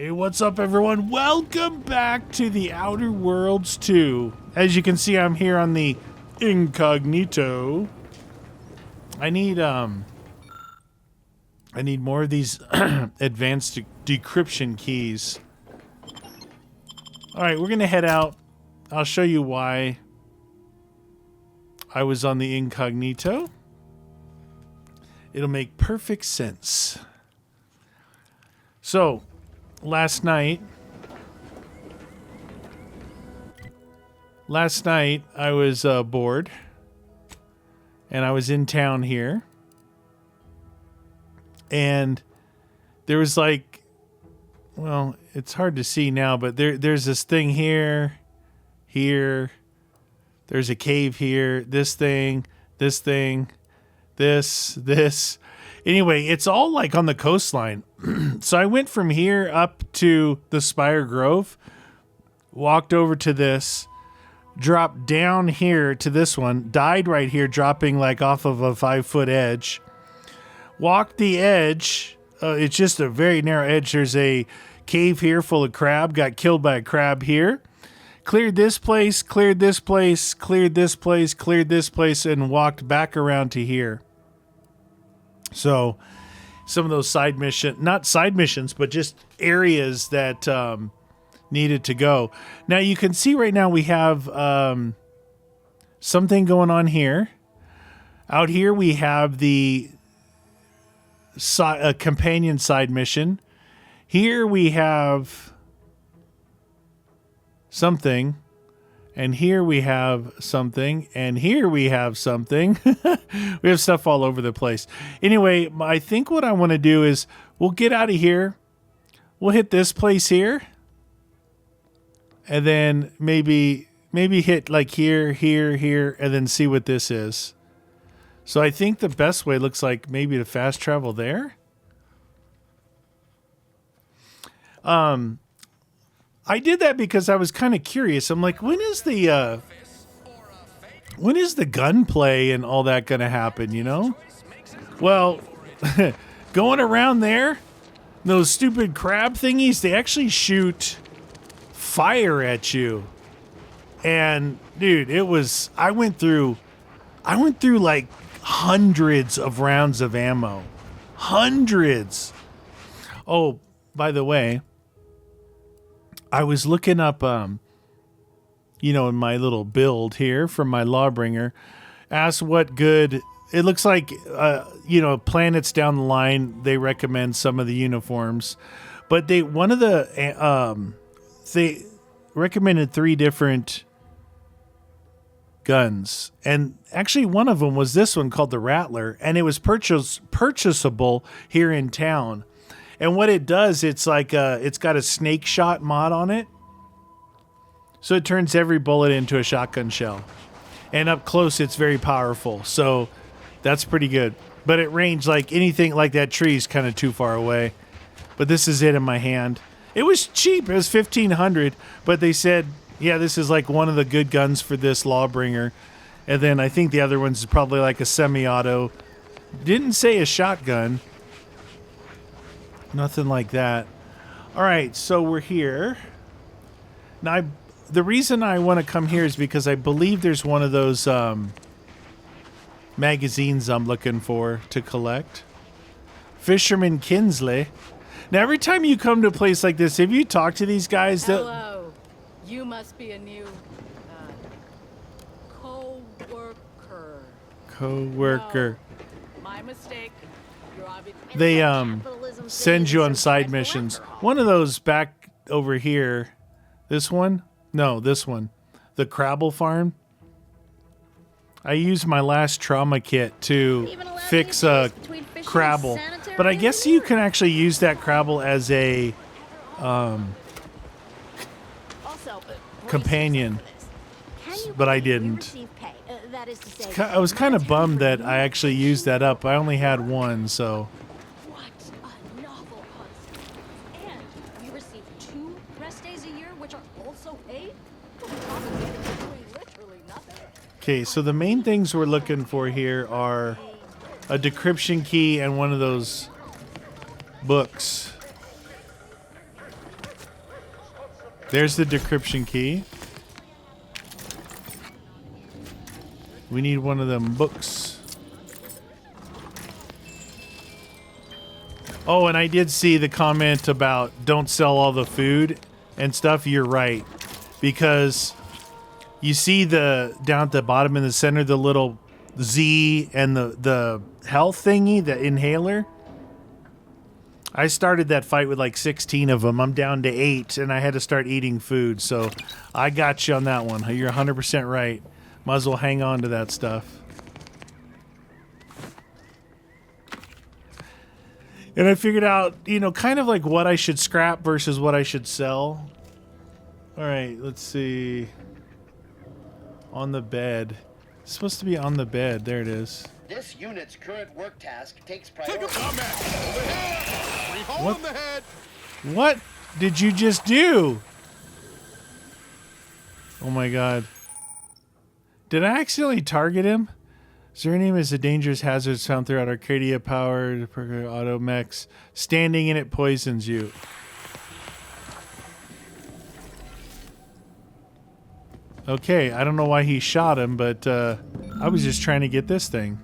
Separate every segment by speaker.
Speaker 1: Hey, what's up, everyone? Welcome back to the Outer Worlds 2. As you can see, I'm here on the incognito. I need more of these advanced decryption keys. All right, we're gonna head out. I'll show you why I was on the incognito. It'll make perfect sense. So, last night I was bored, and I was in town here, and there was like, well, it's hard to see now, but there's this thing here, there's a cave here, this. Anyway, it's all like on the coastline. So I went from here up to the Spire Grove, walked over to this, dropped down here to this one, died right here, dropping like off of a 5-foot edge, walked the edge. It's just a very narrow edge. There's a cave here full of crab, got killed by a crab here. Cleared this place, cleared this place, cleared this place, cleared this place, and walked back around to here. So some of those not side missions, but just areas that needed to go. Now you can see right now we have something going on here. Out here we have the companion side mission. Here we have something, and here we have something, and here we have something. We have stuff all over the place. Anyway, I think what I want to do is we'll get out of here. We'll hit this place here, and then maybe hit like here, and then see what this is. So I think the best way looks like maybe to fast travel there. I did that because I was kind of curious. I'm like, when is the gunplay and all that going to happen, you know? Well, going around there, those stupid crab thingies, they actually shoot fire at you. And dude, I went through like hundreds of rounds of ammo. Hundreds. Oh, by the way, I was looking up, in my little build here from my Lawbringer, asked what good, it looks like, planets down the line, they recommend some of the uniforms, but they recommended 3 different guns, and actually one of them was this one called the Rattler, and it was purchasable here in town. And what it does, it's like it's got a snake shot mod on it. So it turns every bullet into a shotgun shell. And up close, it's very powerful. So that's pretty good. But at range, like anything like that tree is kind of too far away. But this is it in my hand. It was cheap. It was $1,500. But they said, yeah, this is like one of the good guns for this Lawbringer. And then I think the other one's probably like a semi-auto. Didn't say a shotgun. Nothing like that. All right, so we're here. Now, the reason I want to come here is because I believe there's one of those magazines I'm looking for to collect. Fisherman Kinsley. Now, every time you come to a place like this, if you talk to these guys...
Speaker 2: Hello. You must be a new co-worker. No, my mistake.
Speaker 1: They send you on side missions. One of those back over here. This one? No, this one. The Crabble farm. I used my last trauma kit to fix a Crabble. But I guess you can actually use that Crabble as a companion. But I didn't. I was kind of bummed that I actually used that up. I only had one, so...
Speaker 2: What a novel concept. And we receive 2 rest days a year, which are also paid? Literally nothing.
Speaker 1: Okay, so the main things we're looking for here are a decryption key and one of those books. There's the decryption key. We need one of them books. Oh, and I did see the comment about don't sell all the food and stuff. You're right. Because you see the down at the bottom in the center, the little Z and the health thingy, the inhaler. I started that fight with like 16 of them. I'm down to 8, and I had to start eating food. So I got you on that one. You're 100% right. Might as well hang on to that stuff. And I figured out, you know, kind of like what I should scrap versus what I should sell. All right, let's see. On the bed. It's supposed to be on the bed. There it is.
Speaker 3: This unit's current work task takes priority.
Speaker 1: What? The head. What did you just do? Oh my god. Did I accidentally target him? Zernium is a dangerous hazard found throughout Arcadia powered Automechs. Standing in it poisons you. Okay, I don't know why he shot him, but I was just trying to get this thing.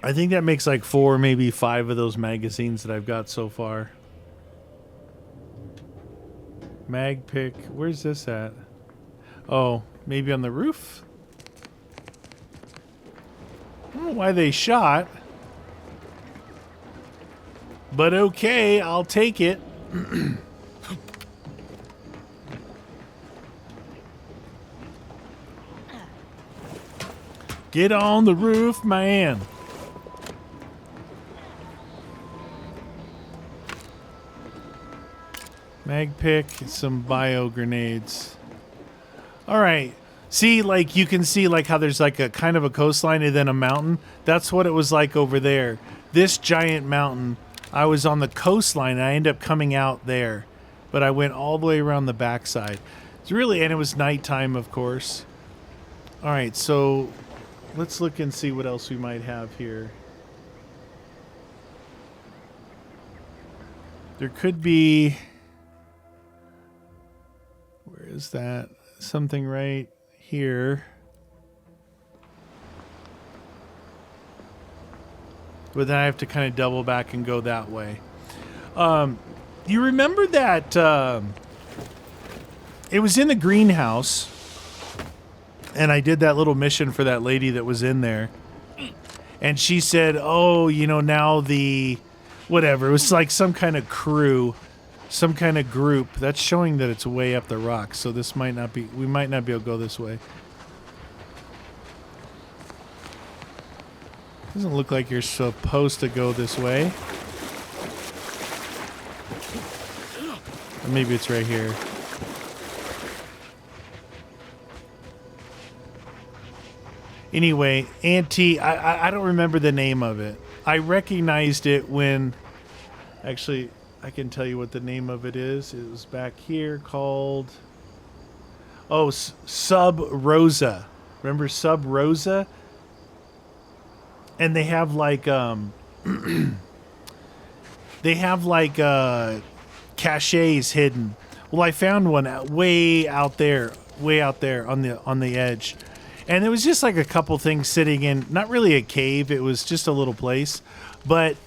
Speaker 1: I think that makes like 4, maybe 5 of those magazines that I've got so far. Mag pick. Where's this at? Oh, maybe on the roof? I don't know why they shot. But okay, I'll take it. Get on the roof, man. Mag pick, some bio grenades. All right. See, like you can see like how there's like a kind of a coastline and then a mountain. That's what it was like over there. This giant mountain, I was on the coastline and I ended up coming out there. But I went all the way around the backside. It's really, and it was nighttime, of course. All right, so let's look and see what else we might have here. There could be... Where is that? Something right here. But then I have to kind of double back and go that way. You remember that it was in the greenhouse, and I did that little mission for that lady that was in there. And she said, oh, you know, now the... Whatever. It was like some kind of crew... Some kind of group. That's showing that it's way up the rock, so this might not be... We might not be able to go this way. Doesn't look like you're supposed to go this way. Or maybe it's right here. Anyway, Auntie... I don't remember the name of it. I recognized it when... Actually... I can tell you what the name of it is. It was back here called... Oh, Sub Rosa. Remember Sub Rosa? And they have like... they have like caches hidden. Well, I found one way out there on the edge. And it was just like a couple things sitting in... Not really a cave. It was just a little place. But...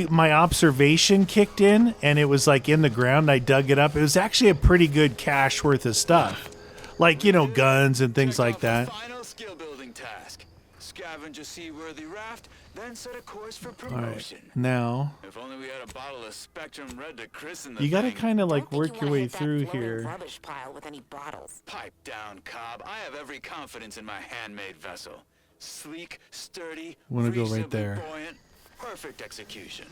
Speaker 1: my observation kicked in, and it was like in the ground. I dug it up. It was actually a pretty good cache worth of stuff, like, you know, guns and things like that.
Speaker 4: Final skill building task: scavenge a seaworthy raft, then set a course for
Speaker 1: All
Speaker 4: promotion.
Speaker 1: right, now
Speaker 4: If only we had a bottle of Spectrum Red to christen the
Speaker 1: you got to
Speaker 4: thing.
Speaker 1: kind of like
Speaker 5: Don't think
Speaker 1: work
Speaker 5: you
Speaker 1: your
Speaker 5: wanna
Speaker 1: way
Speaker 5: hit that
Speaker 1: through
Speaker 5: floating
Speaker 1: here.
Speaker 5: Rubbish pile with any bottles.
Speaker 4: Pipe down, Cobb. I have every confidence in my handmade vessel. Sleek, sturdy,
Speaker 1: Wanna go right
Speaker 4: reasonably
Speaker 1: there.
Speaker 4: buoyant, perfect execution.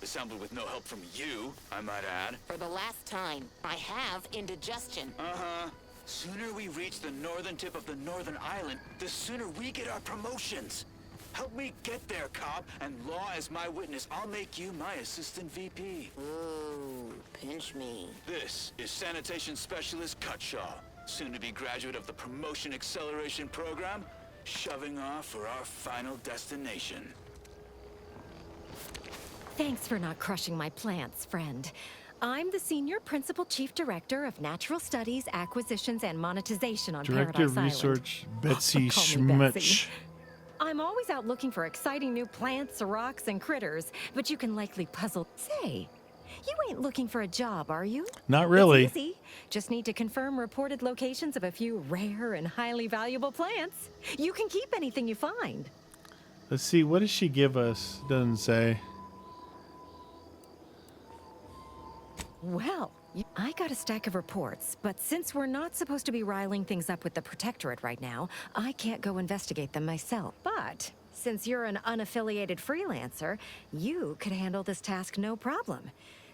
Speaker 4: Assembled with no help from you, I might add.
Speaker 5: For the last time, I have indigestion.
Speaker 4: Uh-huh. Sooner we reach the northern tip of the northern island, the sooner we get our promotions. Help me get there, Cobb, and law as my witness, I'll make you my assistant VP.
Speaker 5: Ooh, pinch me.
Speaker 4: This is Sanitation Specialist Cutshaw, soon-to-be graduate of the Promotion Acceleration Program, shoving off for our final destination.
Speaker 6: Thanks for not crushing my plants, friend. I'm the Senior Principal Chief Director of Natural Studies, Acquisitions, and Monetization on
Speaker 1: Director
Speaker 6: Paradise
Speaker 1: of
Speaker 6: Island.
Speaker 1: Research, Betsy
Speaker 6: Call me Betsy.
Speaker 1: Schmutz.
Speaker 6: I'm always out looking for exciting new plants, rocks, and critters, but you can likely puzzle. Say, you ain't looking for a job, are you?
Speaker 1: Not really.
Speaker 6: It's easy. Just need to confirm reported locations of a few rare and highly valuable plants. You can keep anything you find.
Speaker 1: Let's see, what does she give us? Doesn't say.
Speaker 6: Well, I got a stack of reports, but since we're not supposed to be riling things up with the Protectorate right now, I can't go investigate them myself. But since you're an unaffiliated freelancer, you could handle this task no problem.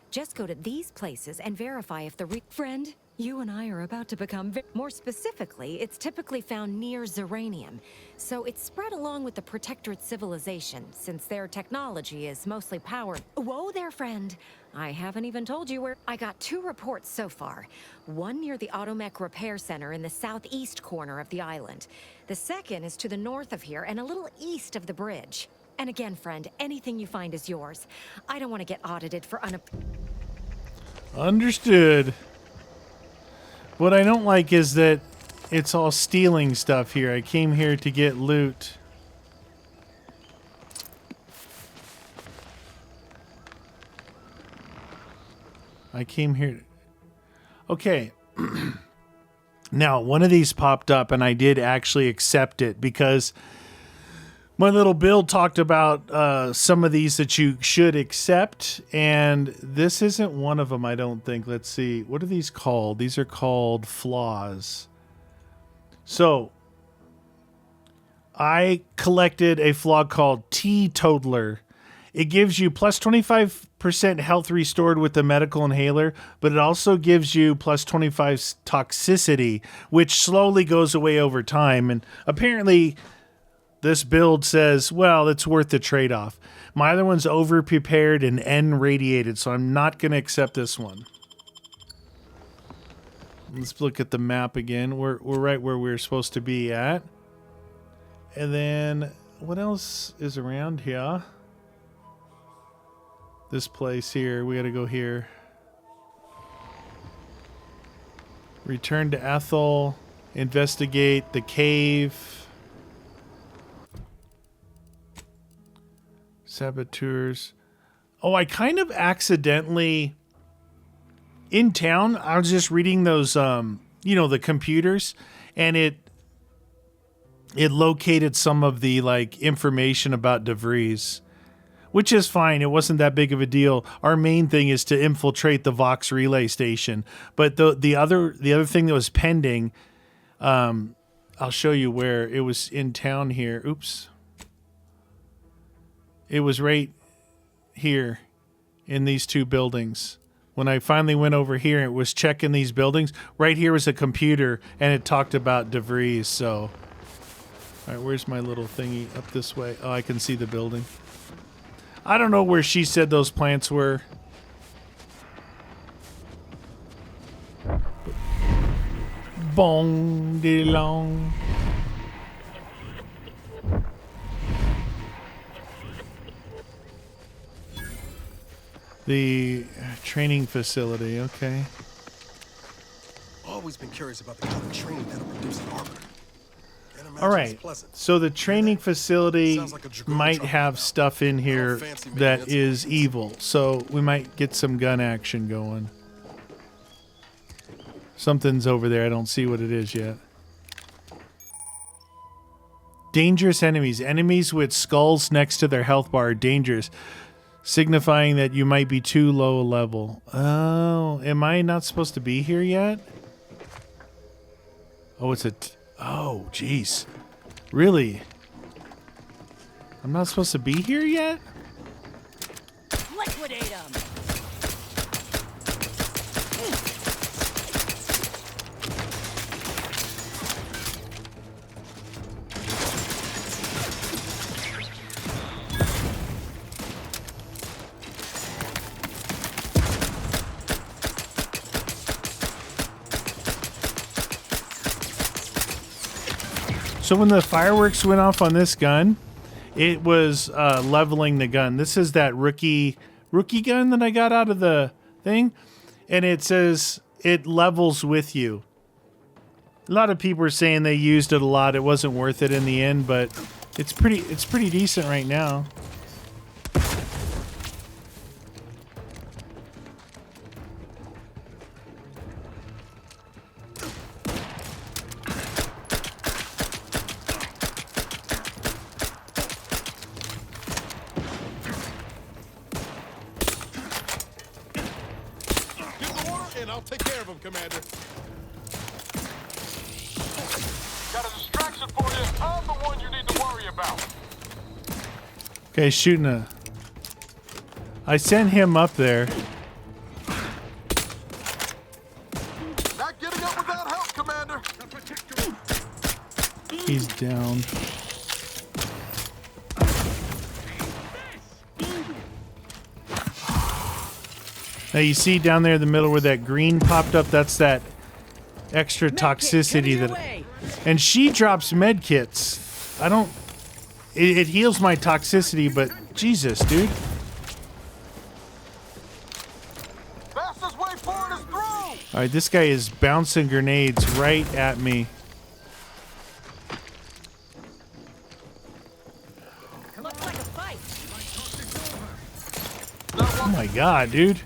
Speaker 6: Just go to these places and verify if the friend, you and I are about to become more specifically, it's typically found near Zeranium. So it's spread along with the Protectorate civilization, since their technology is mostly powered. Whoa there, friend. I haven't even told you where. I got 2 reports so far. One near the Automech Repair Center in the southeast corner of the island. The second is to the north of here and a little east of the bridge. And again, friend, anything you find is yours. I don't want to get audited for
Speaker 1: Understood. What I don't like is that it's all stealing stuff here. I came here to get loot. I came here. Okay. Now, one of these popped up and I did actually accept it because my little build talked about some of these that you should accept, and this isn't one of them, I don't think. Let's see. What are these called? These are called flaws. So, I collected a flaw called Teetotaler. It gives you plus 25% health restored with the medical inhaler, but it also gives you plus 25 toxicity, which slowly goes away over time. And apparently this build says, well, it's worth the trade-off. My other one's over-prepared and N-radiated, so I'm not going to accept this one. Let's look at the map again. We're right where we're supposed to be at. And then, what else is around here? This place here. We got to go here. Return to Ethel. Investigate the cave. Saboteurs. Oh, I kind of accidentally... In town, I was just reading those, the computers, and it located some of the, information about DeVries, which is fine. It wasn't that big of a deal. Our main thing is to infiltrate the Vox relay station. But the other thing that was pending, I'll show you where. It was in town here. Oops. It was right here in these 2 buildings. When I finally went over here, it was checking these buildings. Right here was a computer, and it talked about DeVries. So, all right, where's my little thingy? Up this way. Oh, I can see the building. I don't know where she said those plants were. Bong de long. The training facility, okay.
Speaker 7: Always been curious about the kind of training that'll produce an arbiter.
Speaker 1: All right, so the training facility might have stuff in here that is evil, so we might get some gun action going. Something's over there. I don't see what it is yet. Dangerous enemies. Enemies with skulls next to their health bar are dangerous, signifying that you might be too low a level. Oh, am I not supposed to be here yet? Oh, it's a... Oh, jeez. Really? I'm not supposed to be here yet?
Speaker 2: Liquidate them!
Speaker 1: So when the fireworks went off on this gun, it was leveling the gun. This is that rookie rookie gun that I got out of the thing, and it says it levels with you. A lot of people are saying they used it a lot. It wasn't worth it in the end, but it's pretty decent right now.
Speaker 7: And I'll take care of him, Commander.
Speaker 8: Got a distraction for you. I'm the one you need to worry about.
Speaker 1: Okay, shooting a... I sent him up there.
Speaker 8: Not getting up without help, Commander.
Speaker 1: He's down. Now you see down there in the middle where that green popped up, that's that extra toxicity that... And she drops med kits. I don't... It heals my toxicity, but Jesus, dude.
Speaker 8: Fastest way forward is through.
Speaker 1: Alright, this guy is bouncing grenades right at me.
Speaker 2: Looks like a fight.
Speaker 1: Oh my god, dude.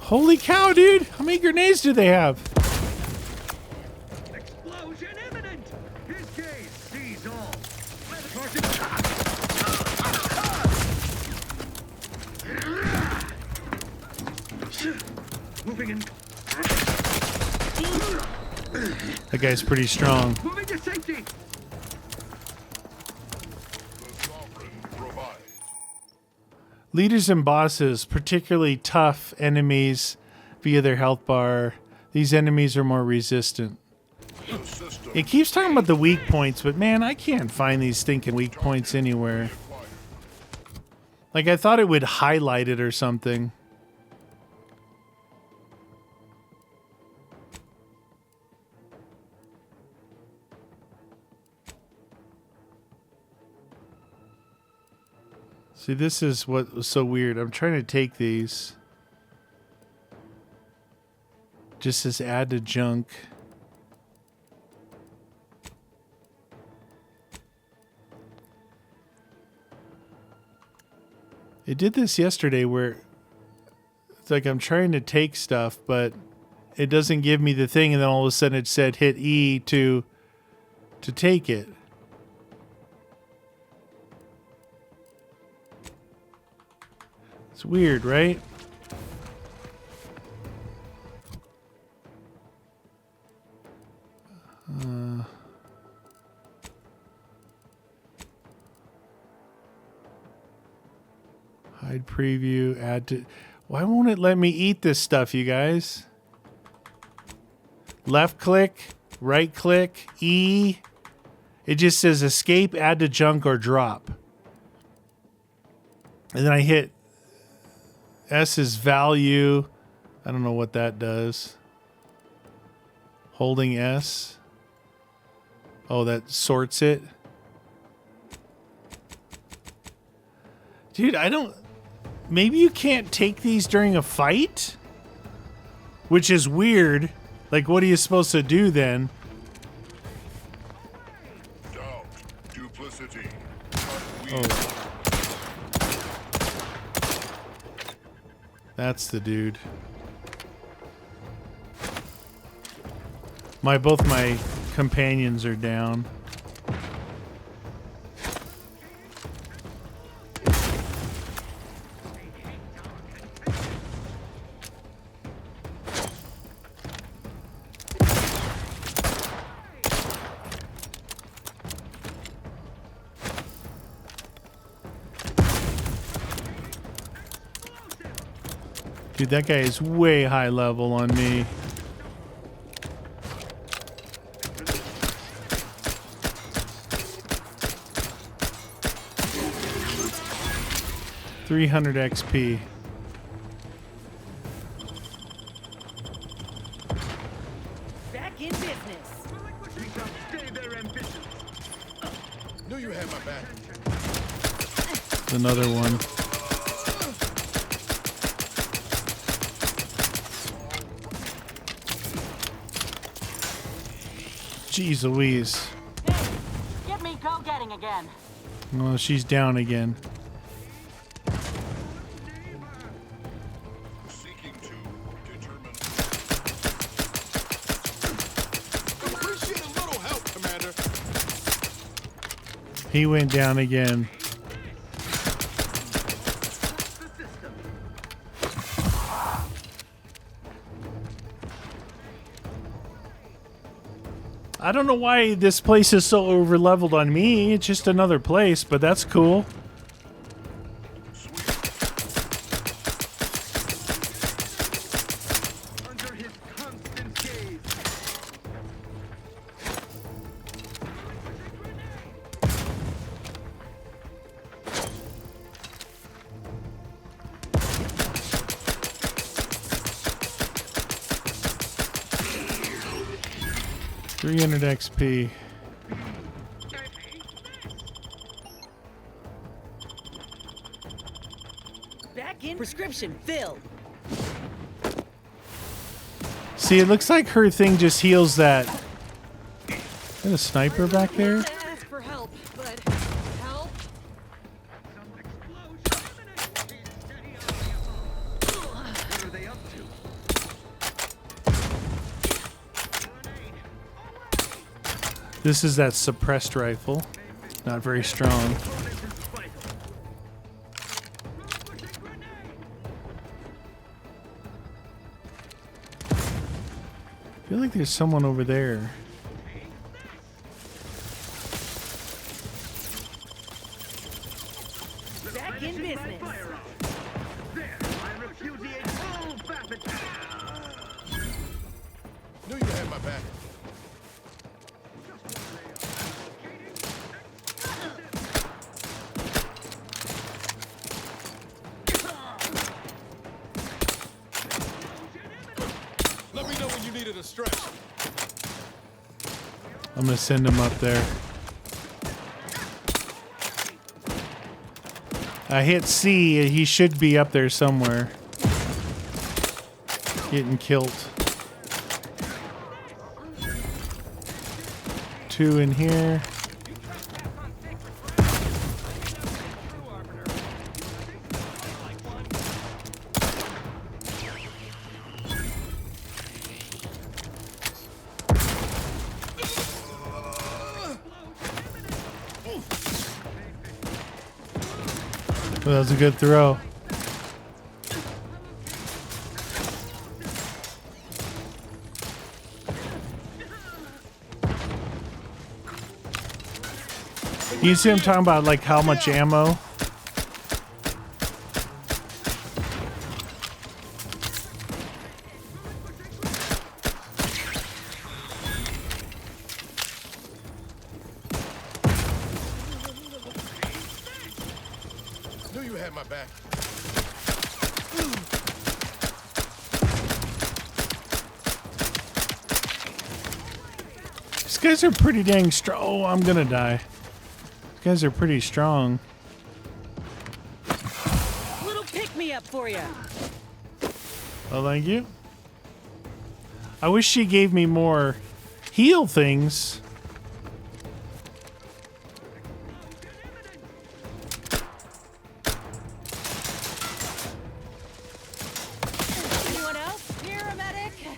Speaker 1: Holy cow, dude! How many grenades do they have?
Speaker 9: Explosion imminent! His case sees all. Moving in.
Speaker 1: That guy's pretty strong.
Speaker 9: Moving to safety.
Speaker 1: Leaders and bosses, particularly tough enemies via their health bar. These enemies are more resistant. It keeps talking about the weak points, but man, I can't find these stinking weak points anywhere. Like, I thought it would highlight it or something. See, this is what was so weird. I'm trying to take these. Just says add to junk. It did this yesterday where it's like I'm trying to take stuff, but it doesn't give me the thing, and then all of a sudden it said hit E to take it. It's weird, right? Hide preview, add to... Why won't it let me eat this stuff, you guys? Left click, right click, E. It just says escape, add to junk, or drop. And then I hit... S is value. I don't know what that does. Holding S. Oh, that sorts it. Dude, I don't... Maybe you can't take these during a fight? Which is weird. Like, what are you supposed to do then?
Speaker 8: Doubt. Duplicity.
Speaker 1: Oh. That's the dude. Both my companions are down. Dude, that guy is way high level on me. $300 XP.
Speaker 9: Back in business. We shall stay their ambitions.
Speaker 7: Knew you had my back.
Speaker 1: Another one. Jeez Louise.
Speaker 10: Get me go-getting again.
Speaker 1: Oh, she's down again.
Speaker 7: Seeking to determine. Appreciate a little help, Commander.
Speaker 1: He went down again. I don't know why this place is so over-leveled on me. It's just another place, but that's cool.
Speaker 9: Under his constant gaze.
Speaker 1: $300 XP.
Speaker 10: Back in. Prescription filled.
Speaker 1: See, it looks like her thing just heals that. Is that a sniper back there?
Speaker 10: Ask for help, but help.
Speaker 9: What are they up to?
Speaker 1: This is that suppressed rifle. Not very strong. I feel like there's someone over there.
Speaker 10: Back in business.
Speaker 9: There, I repudiate all facets.
Speaker 7: Knew you had my back. Let me know when you needed a stretch.
Speaker 1: I'm gonna send him up there. I hit C. He should be up there somewhere. Getting killed. 2 in here. Well, that was a good throw. You see him talking about like how much ammo?
Speaker 7: Knew you had my back.
Speaker 1: These guys are pretty dang strong. Oh, I'm gonna die. These guys are pretty strong.
Speaker 10: Little pick-me-up for you.
Speaker 1: Oh, thank you. I wish she gave me more heal things.
Speaker 10: Anyone else? Paramedic.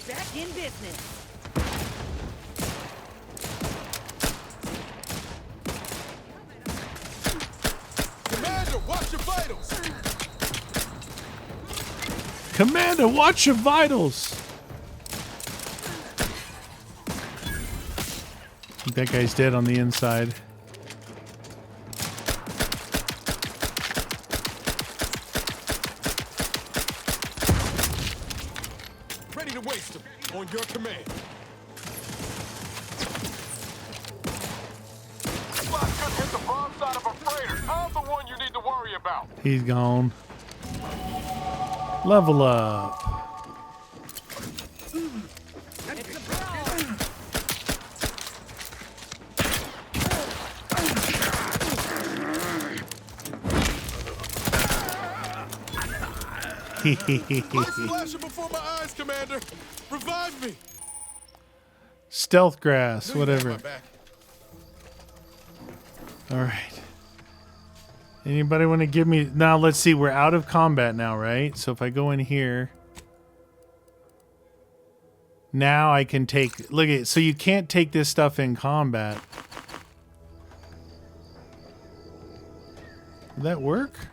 Speaker 10: Back in business.
Speaker 7: Commander, watch your vitals.
Speaker 1: Commander, watch your vitals. I think that guy's dead on the inside.
Speaker 7: Ready to waste them. On your command.
Speaker 8: Spot just hit the broadside of a freighter. I'm the one you need to worry about.
Speaker 1: He's gone. Level up.
Speaker 7: Lights flashing before my eyes, Commander. Revive me.
Speaker 1: Stealth grass,
Speaker 7: Know you got
Speaker 1: whatever.
Speaker 7: my back.
Speaker 1: All right. Anybody want to give me... Now, let's see. We're out of combat now, right? So if I go in here... Now I can take... Look at it. So you can't take this stuff in combat. Would that work?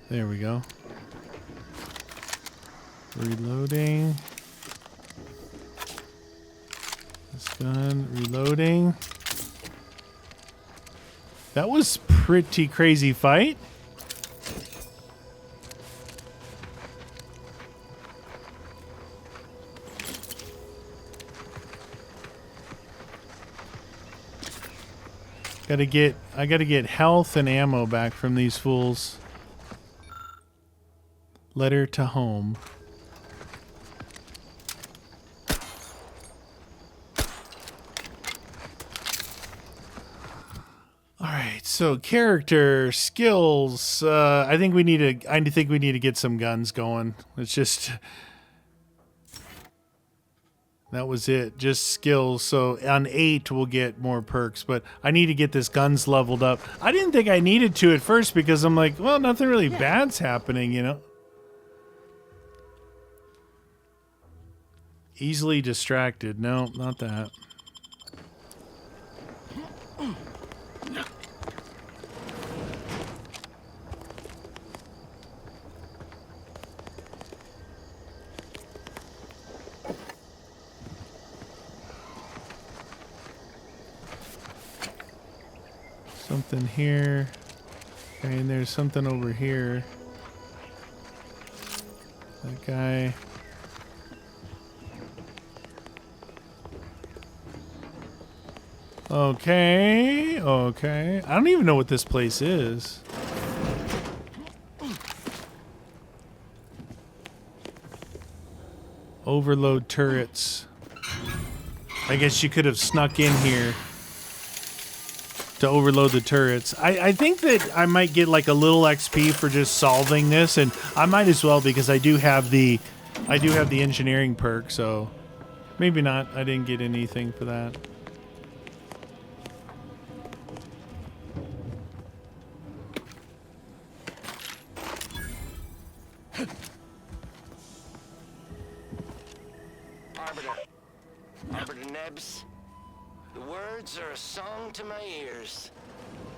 Speaker 1: There we go. Reloading. This gun, reloading. That was pretty crazy fight. I gotta get health and ammo back from these fools. Letter to home. All right, so character skills. I think we need to get some guns going. It's just that was it, just skills. So on 8 we'll get more perks, but I need to get this guns leveled up. I didn't think I needed to at first because I'm like, well, nothing really bad's happening, you know. Easily distracted. No, not that. Something here. Okay, and there's something over here. That guy. Okay, okay. I don't even know what this place is. Overload turrets. I guess you could have snuck in here to overload the turrets. I think that I might get like a little XP for just solving this, and I might as well because I do have the engineering perk, so maybe not. I didn't get anything for that.
Speaker 3: Arbiter Nebs, the words are a song to my ears.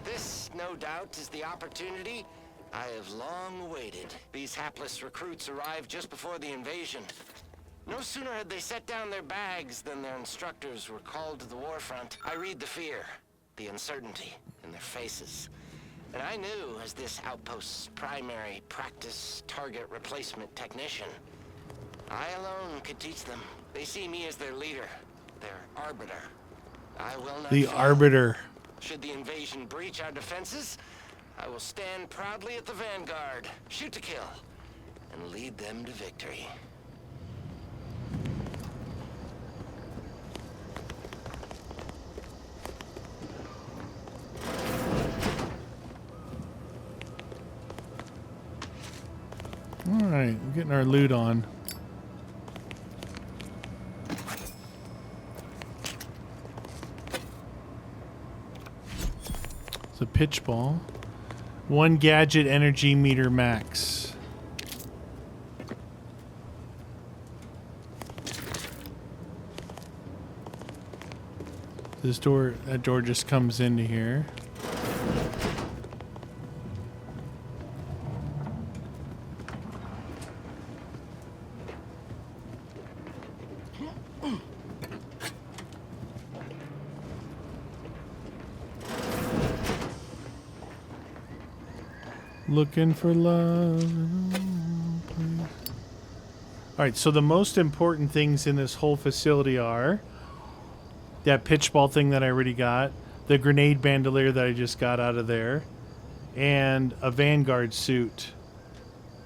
Speaker 3: This, no doubt, is the opportunity I have long awaited. These hapless recruits arrived just before the invasion. No sooner had they set down their bags than their instructors were called to the war front. I read the fear, the uncertainty in their faces. And I knew, as this outpost's primary practice target replacement technician, I alone could teach them. They see me as their leader, their arbiter. I will not
Speaker 1: The
Speaker 3: fail.
Speaker 1: arbiter.
Speaker 3: Should the invasion breach our defenses, I will stand proudly at the vanguard, shoot to kill, and lead them to victory.
Speaker 1: All right, we're getting our loot on. It's a pitch ball. 1 gadget energy meter max. This door, that door just comes into here. Looking for love. Alright, so the most important things in this whole facility are that pitch ball thing that I already got, the grenade bandolier that I just got out of there, and a Vanguard suit.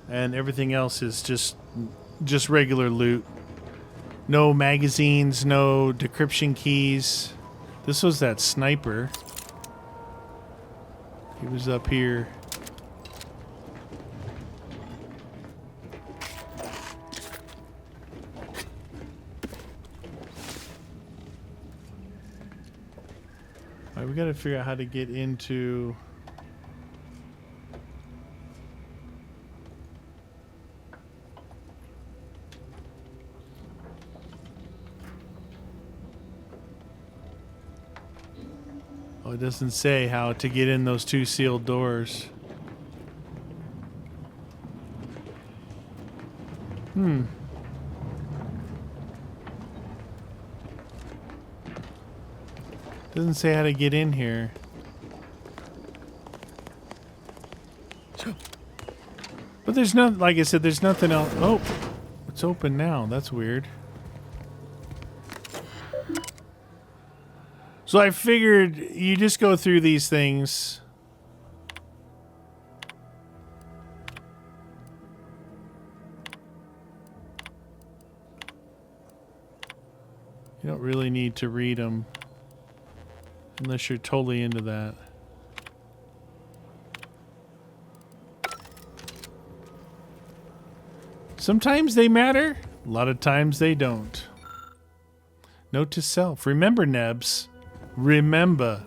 Speaker 1: And everything else is just regular loot. No magazines, no decryption keys. This was that sniper. He was up here. All right, we gotta figure out how to get into... Oh, it doesn't say how to get in those two sealed doors. Doesn't say how to get in here. But there's no, like I said, there's nothing else. Oh, it's open now. That's weird. So I figured you just go through these things. You don't really need to read them unless you're totally into that. Sometimes they matter, a lot of times they don't. Note to self, remember, Nebs. Remember.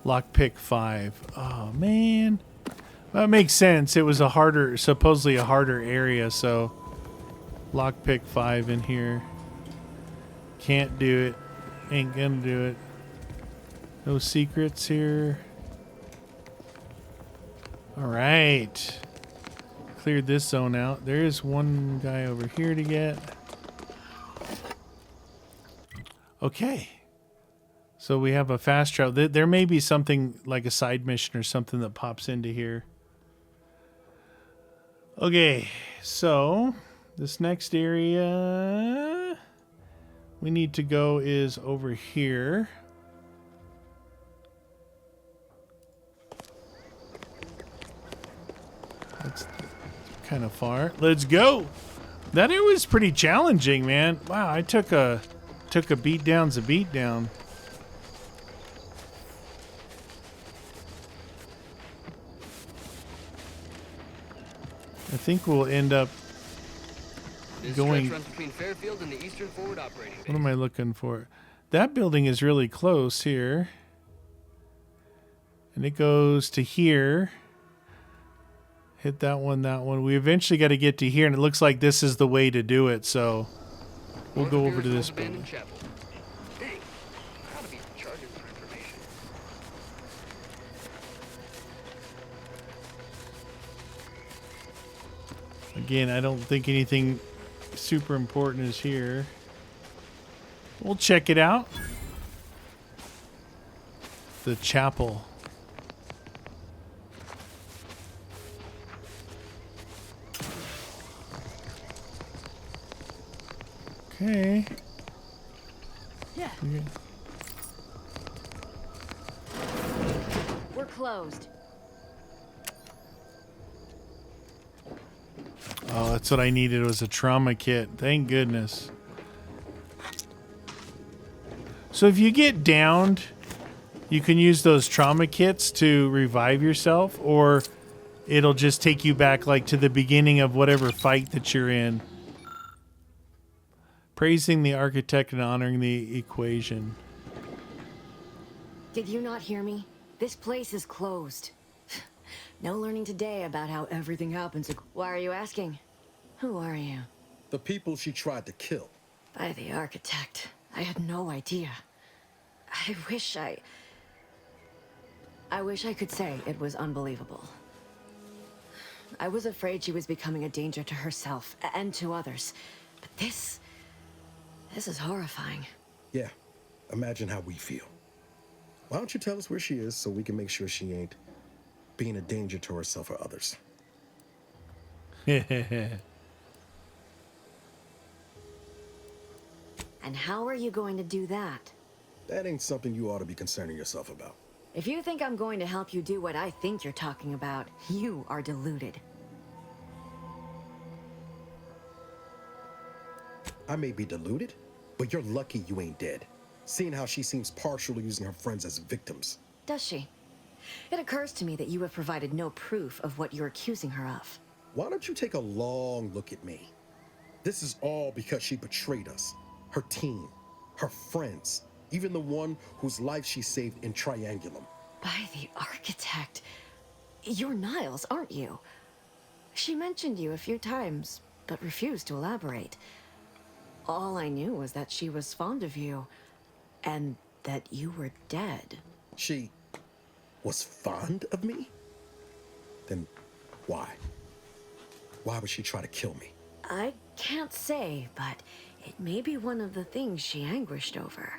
Speaker 1: Lockpick 5. Oh, man. Well, that makes sense. It was a harder, supposedly a harder area, so lockpick 5 in here. Can't do it. Ain't gonna do it. No secrets here. Alright. Cleared this zone out. There is one guy over here to get. Okay. So we have a fast travel. There may be something like a side mission or something that pops into here. Okay. So this next area we need to go is over here. That's kind of far. Let's go. That area was pretty challenging, man. Wow, I took a beat down's a beat down. I think we'll end up going.
Speaker 11: Runs between Fairfield and the Eastern Forward Operating Base.
Speaker 1: What am I looking for? That building is really close here. And it goes to here. Hit that one, that one. We eventually got to get to here, and it looks like this is the way to do it, so we'll go over to this building.
Speaker 11: Dang, I ought to be charging for information.
Speaker 1: Again, I don't think anything super important is here. We'll check it out. The chapel. Okay.
Speaker 10: Yeah.
Speaker 1: Okay.
Speaker 2: We're closed.
Speaker 1: Oh, that's what I needed, was a trauma kit. Thank goodness. So if you get downed, you can use those trauma kits to revive yourself, or it'll just take you back like to the beginning of whatever fight that you're in. Praising the architect and honoring the equation.
Speaker 6: Did you not hear me? This place is closed. No learning today about how everything happens. Why are you asking? Who are you?
Speaker 7: The people she tried to kill.
Speaker 6: By the architect. I had no idea. I wish I could say it was unbelievable. I was afraid she was becoming a danger to herself and to others. But this is horrifying.
Speaker 7: Yeah, imagine how we feel. Why don't you tell us where she is so we can make sure she ain't being a danger to herself or others?
Speaker 6: And how are you going to do that?
Speaker 7: That ain't something you ought to be concerning yourself about.
Speaker 6: If you think I'm going to help you do what I think you're talking about, you are deluded.
Speaker 7: I may be deluded, But you're lucky you ain't dead, seeing how she seems partial to using her friends as victims.
Speaker 6: Does she? It occurs to me that you have provided no proof of what you're accusing her of.
Speaker 7: Why don't you take a long look at me? This is all because she betrayed us, her team, her friends, even the one whose life she saved in Triangulum.
Speaker 6: By the architect. You're Niles, aren't you? She mentioned you a few times, but refused to elaborate. All I knew was that she was fond of you, and that you were dead.
Speaker 7: She was fond of me? Then why? Why would she try to kill me?
Speaker 6: I can't say, but it may be one of the things she anguished over.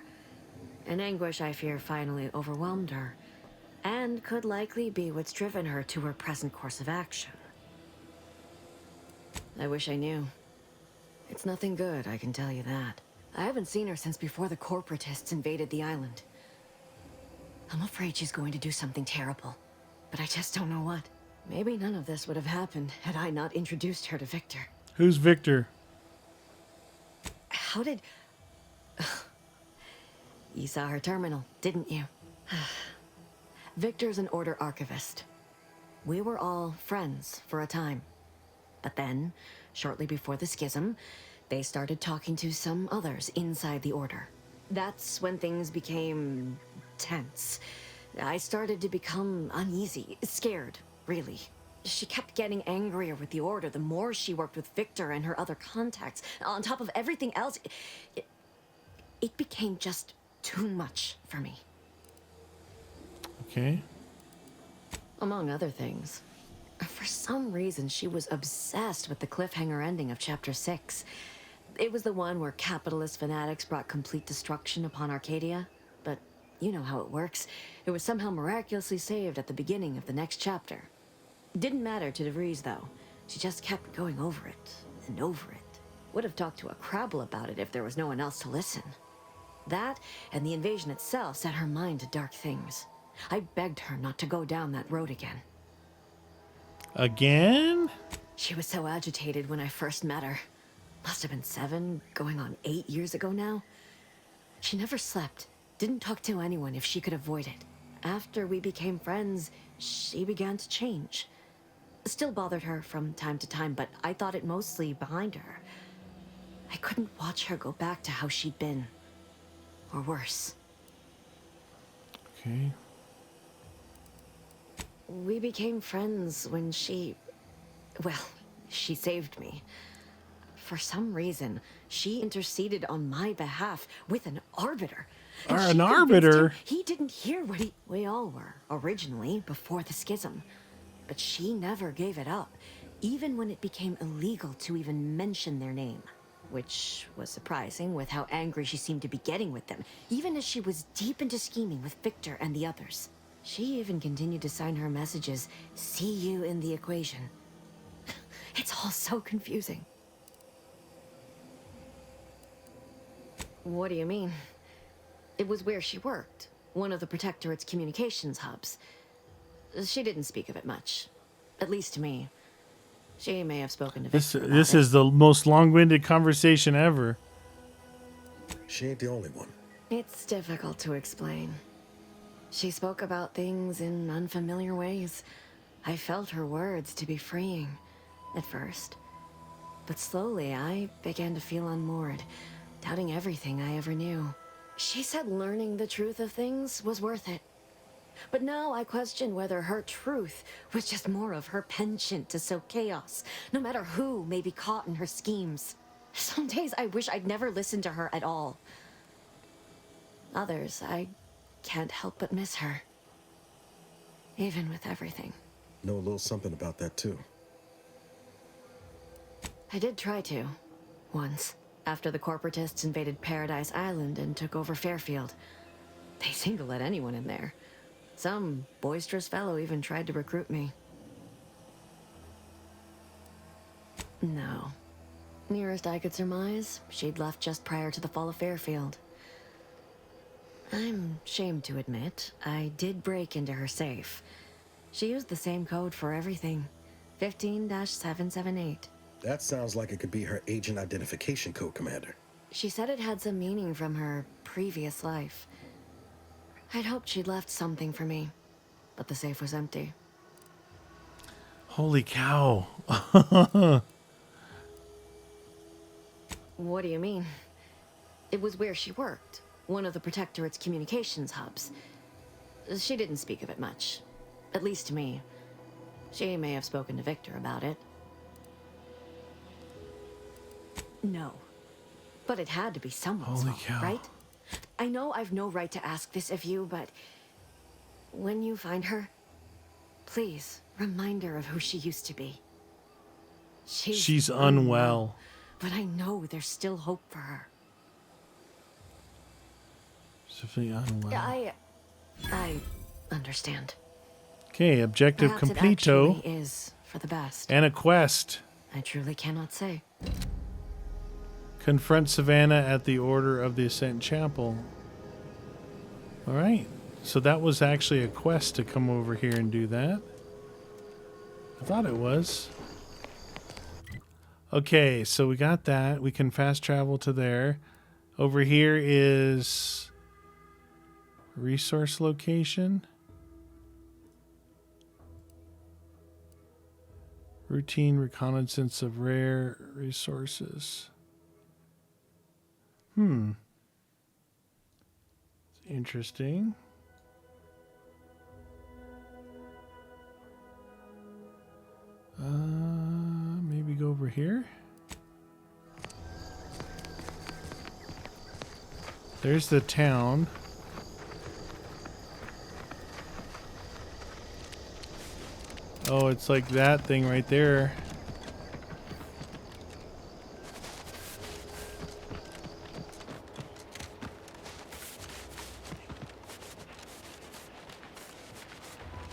Speaker 6: An anguish I fear finally overwhelmed her, and could likely be what's driven her to her present course of action. I wish I knew. It's nothing good, I can tell you that. I haven't seen her since before the corporatists invaded the island. I'm afraid she's going to do something terrible, but I just don't know what. Maybe none of this would have happened had I not introduced her to Victor.
Speaker 1: Who's Victor?
Speaker 6: How did... You saw her terminal, didn't you? Victor's an Order archivist. We were all friends for a time. But then, shortly before the schism, they started talking to some others inside the Order. That's when things became tense. I started to become uneasy, scared, really. She kept getting angrier with the Order the more she worked with Victor and her other contacts. On top of everything else, it became just too much for me.
Speaker 1: Okay.
Speaker 6: Among other things. For some reason, she was obsessed with the cliffhanger ending of Chapter 6. It was the one where capitalist fanatics brought complete destruction upon Arcadia. But you know how it works. It was somehow miraculously saved at the beginning of the next chapter. Didn't matter to DeVries, though. She just kept going over it and over it. Would have talked to a Crabble about it if there was no one else to listen. That and the invasion itself set her mind to dark things. I begged her not to go down that road again.
Speaker 1: Again?
Speaker 6: She was so agitated when I first met her. Must have been 7, going on 8 years ago now. She never slept, didn't talk to anyone if she could avoid it. After we became friends, she began to change. Still bothered her from time to time, but I thought it mostly behind her. I couldn't watch her go back to how she'd been. Or worse.
Speaker 1: Okay.
Speaker 6: We became friends when she saved me. For some reason, she interceded on my behalf with an arbiter. And
Speaker 1: An
Speaker 6: she convinced
Speaker 1: arbiter?
Speaker 6: him he didn't hear what we all were, originally, before the schism. But she never gave it up, even when it became illegal to even mention their name. Which was surprising with how angry she seemed to be getting with them, even as she was deep into scheming with Victor and the others. She even continued to sign her messages, "See you in the equation." It's all so confusing. What do you mean? It was where she worked, one of the Protectorate's communications hubs. She didn't speak of it much, at least to me. She may have spoken to Victor about
Speaker 1: This
Speaker 6: it.
Speaker 1: is the most long-winded conversation ever.
Speaker 7: She ain't the only one.
Speaker 6: It's difficult to explain. She spoke about things in unfamiliar ways. I felt her words to be freeing, at first. But slowly, I began to feel unmoored, doubting everything I ever knew. She said learning the truth of things was worth it. But now I question whether her truth was just more of her penchant to sow chaos, no matter who may be caught in her schemes. Some days I wish I'd never listened to her at all. Others, I can't help but miss her. Even with everything.
Speaker 7: Know a little something about that, too.
Speaker 6: I did try to. Once. After the corporatists invaded Paradise Island and took over Fairfield. They seemed to let anyone in there. Some boisterous fellow even tried to recruit me. No. Nearest I could surmise, she'd left just prior to the fall of Fairfield. I'm ashamed to admit, I did break into her safe. She used the same code for everything. 15-778.
Speaker 7: That sounds like it could be her agent identification code, Commander.
Speaker 6: She said it had some meaning from her previous life. I'd hoped she'd left something for me, but the safe was empty.
Speaker 1: Holy cow.
Speaker 6: What do you mean? It was where she worked, one of the Protectorate's communications hubs. She didn't speak of it much, at least to me. She may have spoken to Victor about it. No, but it had to be someone's
Speaker 1: Holy
Speaker 6: fault,
Speaker 1: cow.
Speaker 6: right? I know I've no right to ask this of you, but when you find her, please remind her of who she used to be.
Speaker 1: She's unwell.
Speaker 6: But I know there's still hope for her.
Speaker 1: Definitely unwell.
Speaker 6: I understand.
Speaker 1: Okay, objective
Speaker 6: Perhaps it
Speaker 1: completo.
Speaker 6: actually is for the best.
Speaker 1: And a quest.
Speaker 6: I truly cannot say.
Speaker 1: Confront Savannah at the Order of the Ascent Chapel. All right. So that was actually a quest to come over here and do that. I thought it was. Okay, so we got that. We can fast travel to there. Over here is resource location. Routine reconnaissance of rare resources. It's interesting. Maybe go over here. There's the town. Oh, it's like that thing right there.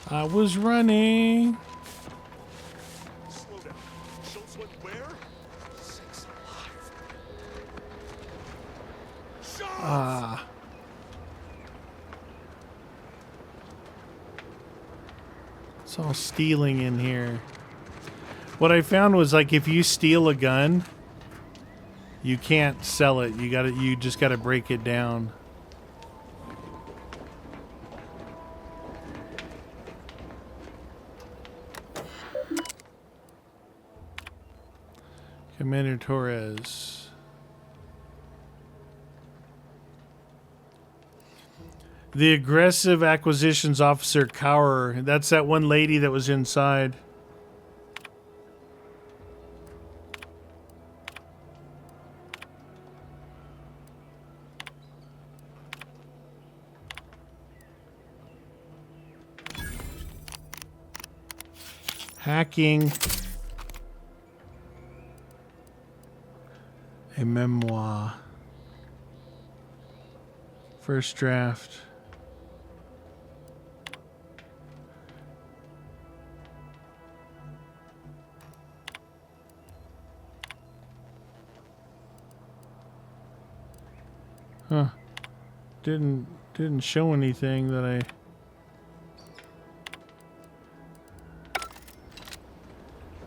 Speaker 1: I was running.
Speaker 8: Slow down. Schultz went where? Sakes alive.
Speaker 1: Ah. It's all stealing in here. What I found was, like, if you steal a gun, you can't sell it. You just gotta break it down. Commander Torres. The aggressive acquisitions officer Cower. That's that one lady that was inside. Hacking. A memoir. First draft. Huh. Didn't show anything that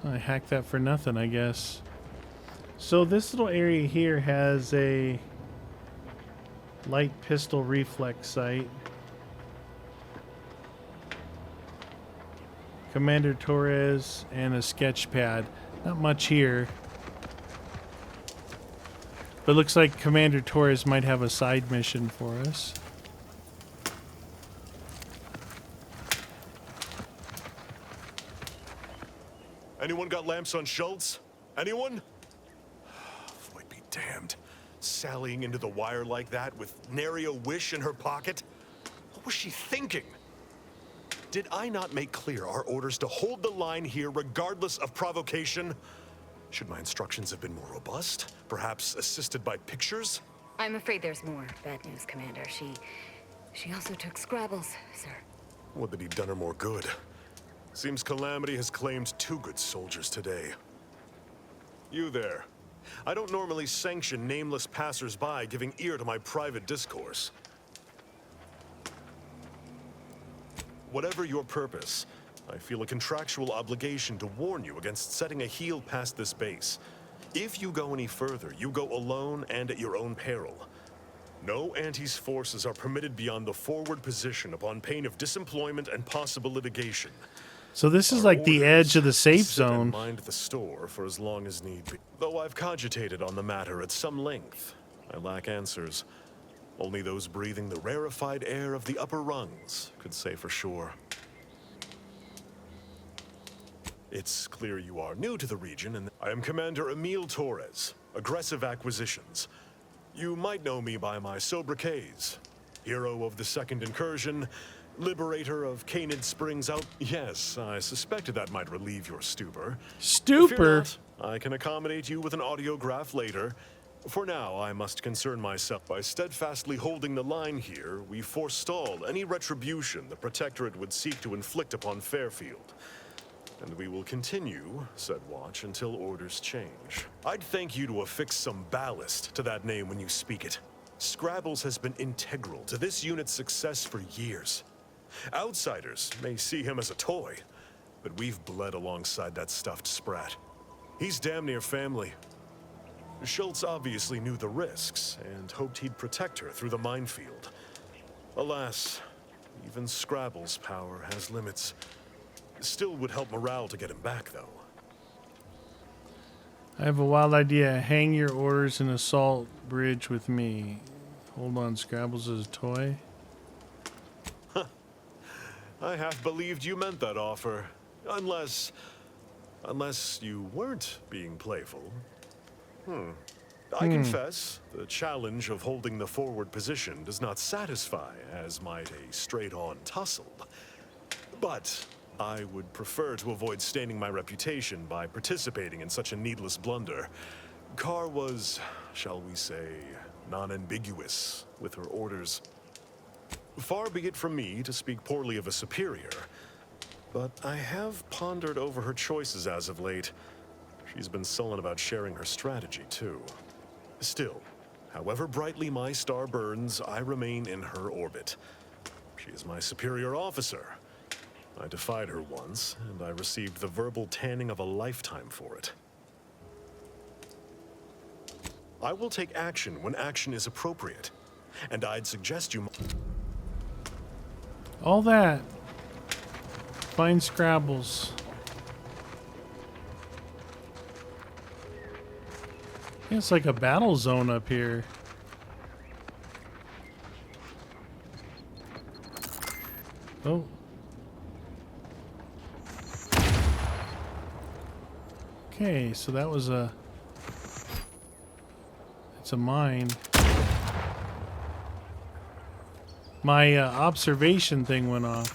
Speaker 1: I hacked that for nothing, I guess. So this little area here has a light pistol reflex sight. Commander Torres and a sketch pad. Not much here. But it looks like Commander Torres might have a side mission for us.
Speaker 8: Anyone got lamps on Schultz? Anyone? Floyd be damned. Sallying into the wire like that with nary a wish in her pocket? What was she thinking? Did I not make clear our orders to hold the line here regardless of provocation? Should my instructions have been more robust? Perhaps assisted by pictures?
Speaker 12: I'm afraid there's more bad news, Commander. She also took Scrabbles, sir.
Speaker 8: Would that he'd done her more good. Seems Calamity has claimed 2 good soldiers today. You there. I don't normally sanction nameless passers-by giving ear to my private discourse. Whatever your purpose, I feel a contractual obligation to warn you against setting a heel past this base. If you go any further, you go alone and at your own peril. No Antes forces are permitted beyond the forward position upon pain of disemployment and possible litigation.
Speaker 1: So this is
Speaker 8: Our
Speaker 1: like the
Speaker 8: orders,
Speaker 1: edge of the safe
Speaker 8: sit and
Speaker 1: zone.
Speaker 8: mind the store for as long as need be. Though I've cogitated on the matter at some length, I lack answers. Only those breathing the rarefied air of the upper rungs could say for sure. It's clear you are new to the region, and I am Commander Emil Torres, Aggressive Acquisitions. You might know me by my sobriquets. Hero of the Second Incursion, Liberator of Canid Springs out. Yes, I suspected that might relieve your stupor. Fear
Speaker 1: Stupor?
Speaker 8: not, I can accommodate you with an audiograph later. For now, I must concern myself by steadfastly holding the line here. We forestall any retribution the Protectorate would seek to inflict upon Fairfield. And we will continue, said watch, until orders change. I'd thank you to affix some ballast to that name when you speak it. Scrabbles has been integral to this unit's success for years. Outsiders may see him as a toy, but we've bled alongside that stuffed sprat. He's damn near family. Schultz obviously knew the risks and hoped he'd protect her through the minefield. Alas, even Scrabble's power has limits. Still would help morale to get him back, though.
Speaker 1: I have a wild idea. Hang your orders in assault bridge with me. Hold on, Scrabbles as a toy.
Speaker 8: I half believed you meant that offer. Unless you weren't being playful. I confess, the challenge of holding the forward position does not satisfy as might a straight-on tussle. But I would prefer to avoid staining my reputation by participating in such a needless blunder. Carr was, shall we say, non-ambiguous with her orders. Far be it from me to speak poorly of a superior, but I have pondered over her choices as of late. She's been sullen about sharing her strategy, too. Still, however brightly my star burns, I remain in her orbit. She is my superior officer. I defied her once, and I received the verbal tanning of a lifetime for it. I will take action when action is appropriate, and I'd suggest you...
Speaker 1: All that. Find Scrabbles. Yeah, it's like a battle zone up here. Oh. Okay, so that was a... It's a mine. My observation thing went off.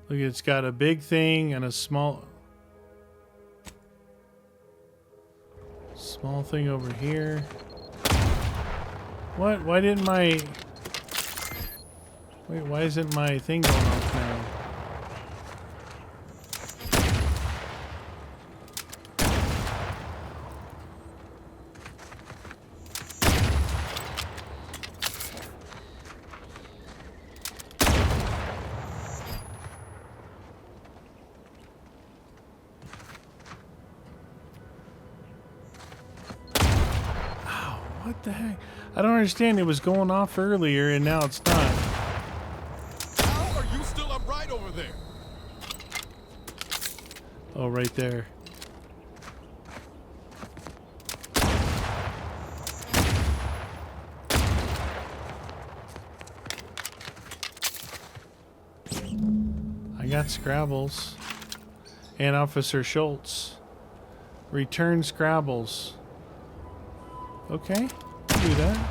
Speaker 1: Look, it's got a big thing and a small thing over here. What? Why didn't my... Wait, why isn't my thing going off now? What the heck? I don't understand. It was going off earlier and now it's not.
Speaker 13: How are you still upright over there?
Speaker 1: Oh, right there. I got Scrabbles. And Officer Schultz. Return Scrabbles. Okay, I'll do that.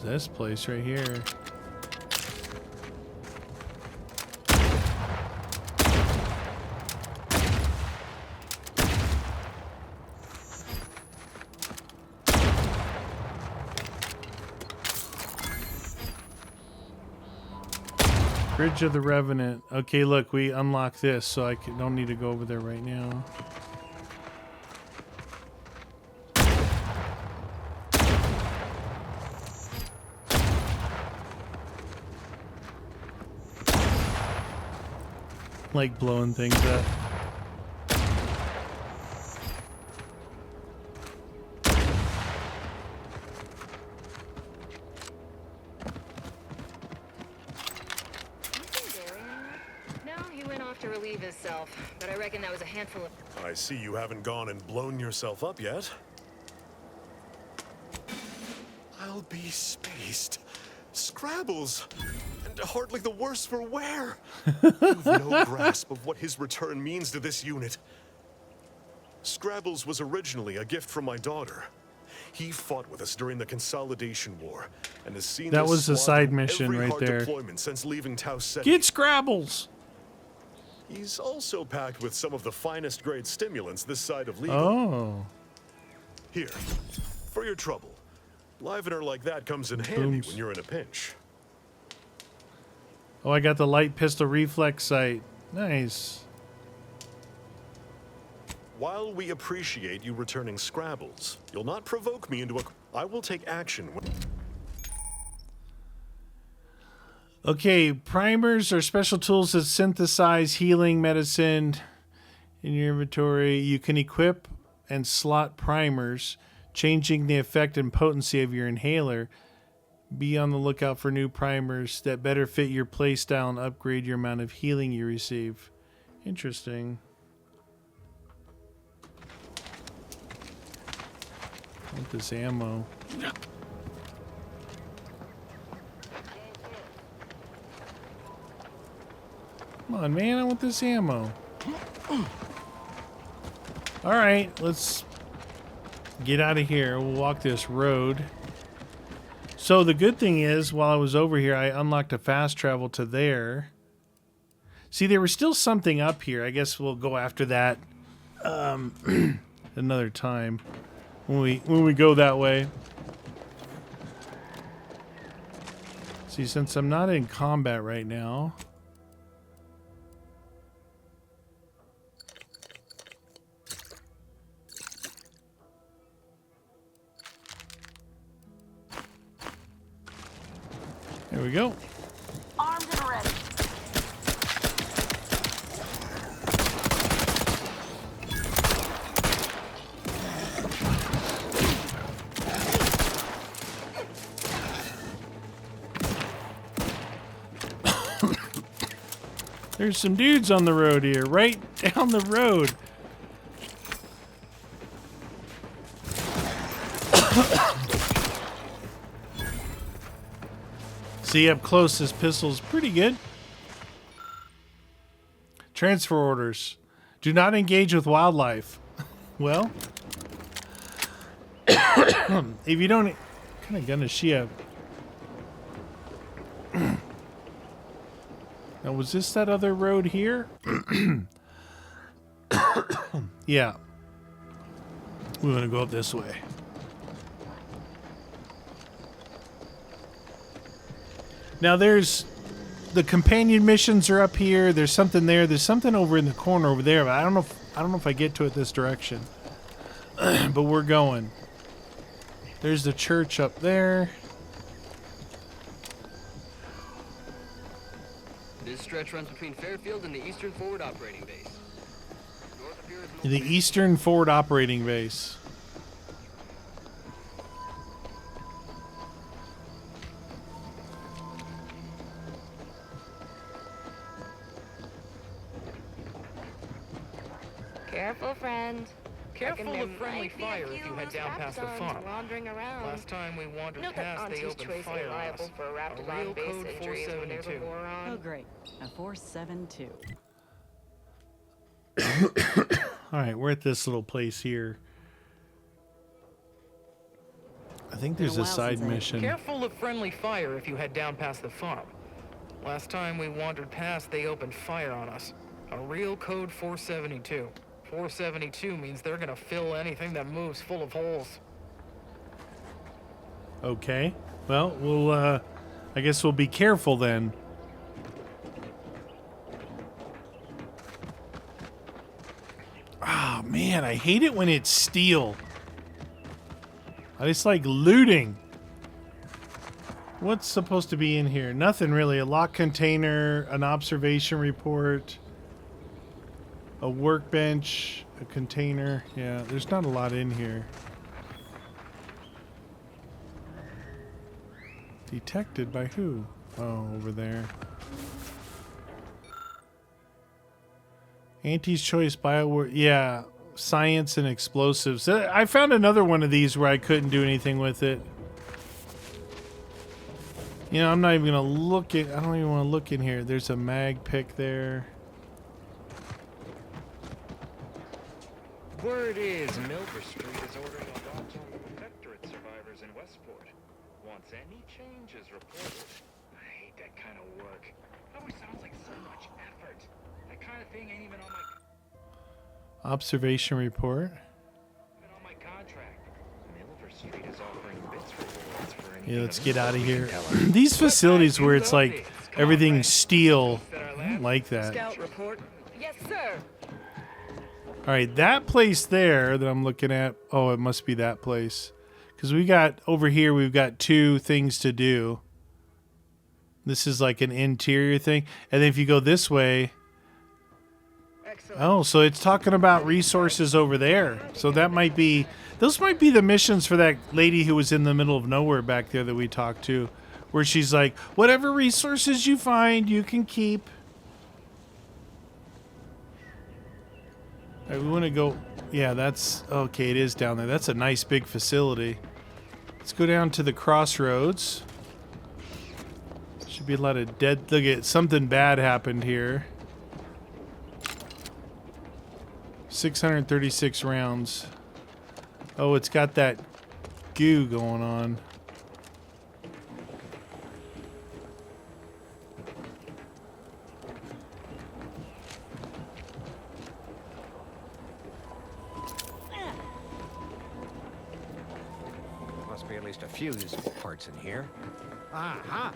Speaker 1: This place right here. Bridge of the Revenant. Okay, look, we unlock this, so I don't need to go over there right now. Like blowing things up.
Speaker 12: No, he went off to relieve himself, but I reckon that was a handful of...
Speaker 8: I see you haven't gone and blown yourself up yet. I'll be spaced. Scrabbles! And hardly the worse for wear. You've no grasp of what his return means to this unit. Scrabbles was originally a gift from my daughter. He fought with us during the Consolidation War, and has seen
Speaker 1: that
Speaker 8: this
Speaker 1: was the
Speaker 8: squad
Speaker 1: side
Speaker 8: through
Speaker 1: mission
Speaker 8: every
Speaker 1: right
Speaker 8: hard
Speaker 1: there.
Speaker 8: deployment since leaving Tau Ceti.
Speaker 1: Get Scrabbles!
Speaker 8: He's also packed with some of the finest grade stimulants this side of legal.
Speaker 1: Oh.
Speaker 8: Here, for your trouble. Livener like that comes in handy when you're in a pinch.
Speaker 1: Oh, I got the light pistol reflex sight. Nice.
Speaker 8: While we appreciate you returning Scrabbles, you'll not provoke me into a... I will take action when...
Speaker 1: Okay, primers are special tools that synthesize healing medicine in your inventory. You can equip and slot primers, changing the effect and potency of your inhaler. Be on the lookout for new primers that better fit your playstyle and upgrade your amount of healing you receive. Interesting. I want this ammo. Come on, man, I want this ammo. Alright, let's get out of here. We'll walk this road. So the good thing is, while I was over here, I unlocked a fast travel to there. See, there was still something up here. I guess we'll go after that another time when we go that way. See, since I'm not in combat right now... There we go.
Speaker 10: Armed and ready.
Speaker 1: There's some dudes on the road here, right down the road. See, up close, this pistol's pretty good. Transfer orders. Do not engage with wildlife. Well, if you don't... What kind of gun does she have? Now, was this that other road here? Yeah. We want to go up this way. Now there's the companion missions are up here. There's something there. There's something over in the corner over there. But I don't know if I get to it this direction. But we're going. There's the church up there.
Speaker 11: This stretch runs between Fairfield and the Eastern Forward Operating Base. North of here is
Speaker 1: The Eastern Forward Operating Base.
Speaker 12: Careful, friend.
Speaker 11: Careful
Speaker 12: Reckon
Speaker 11: of
Speaker 12: there
Speaker 11: friendly
Speaker 12: might be a
Speaker 11: fire if
Speaker 12: few
Speaker 11: you head
Speaker 12: loose
Speaker 11: down past the
Speaker 12: Raptons
Speaker 11: farm.
Speaker 12: wandering around.
Speaker 11: Last time we wandered
Speaker 12: Note that
Speaker 11: past, they
Speaker 12: Auntie's
Speaker 11: opened
Speaker 12: Tracy
Speaker 11: fire on
Speaker 12: liable
Speaker 11: us.
Speaker 12: for
Speaker 11: A
Speaker 12: Raptors
Speaker 11: real
Speaker 12: on base
Speaker 11: code
Speaker 12: injuries when there's a
Speaker 11: 472.
Speaker 12: war on.
Speaker 10: Oh, great. A 472.
Speaker 1: All right, we're at this little place here. I think there's a side mission.
Speaker 11: Careful of friendly fire if you head down past the farm. Last time we wandered past, they opened fire on us. A real code 472. 472 means they're gonna fill anything that moves full of holes.
Speaker 1: Okay. Well, we'll I guess we'll be careful then. Ah, man, I hate it when it's steel. I just like looting. What's supposed to be in here? Nothing really. A lock container, an observation report. A workbench, a container. Yeah, there's not a lot in here. Detected by who? Oh, over there. Auntie's Choice Bioware. Yeah, science and explosives. I found another one of these where I couldn't do anything with it. You know, I'm not even gonna look at. I don't even want to look in here. There's a mag pick there.
Speaker 14: Word is Milver Street is ordering a watch on the Protectorate survivors in Westport. Once any changes reported. I hate that kind of work. Always sounds like so much effort. That kind of thing ain't even on my
Speaker 1: Observation report.
Speaker 14: on my contract. Milver Street is offering bits rewards for any.
Speaker 1: Yeah, let's get out of here. These facilities where it's like everything's steel. I don't like that.
Speaker 12: Scout report. Yes, sir.
Speaker 1: All right, that place there that I'm looking at. Oh, it must be that place. Because we got over here, we've got 2 things to do. This is like an interior thing. And then if you go this way. Oh, so it's talking about resources over there. So that might be, those might be the missions for that lady who was in the middle of nowhere back there that we talked to. Where she's like, whatever resources you find, you can keep. All right, we want to go. Yeah, that's okay. It is down there. That's a nice big facility. Let's go down to the crossroads. Should be a lot of dead. Look at something bad happened here. 636 rounds. Oh, it's got that goo going on.
Speaker 15: Must be at least a few usable parts in here. Ah,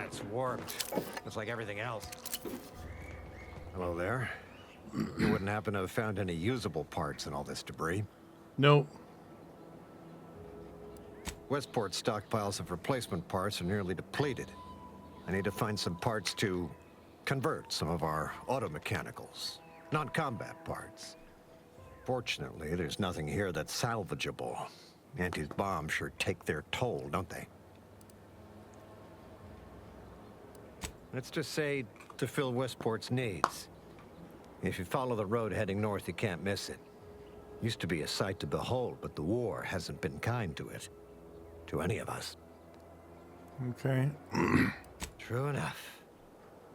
Speaker 15: it's warped. It's like everything else. Hello there. You wouldn't happen to have found any usable parts in all this debris?
Speaker 1: Nope.
Speaker 15: Westport's stockpiles of replacement parts are nearly depleted. I need to find some parts to convert some of our automechanicals, non-combat parts. Fortunately, there's nothing here that's salvageable. Auntie's bombs sure take their toll, don't they? Let's just say to fill Westport's needs. If you follow the road heading north, you can't miss it. Used to be a sight to behold, but the war hasn't been kind to it. To any of us.
Speaker 1: Okay.
Speaker 15: True enough.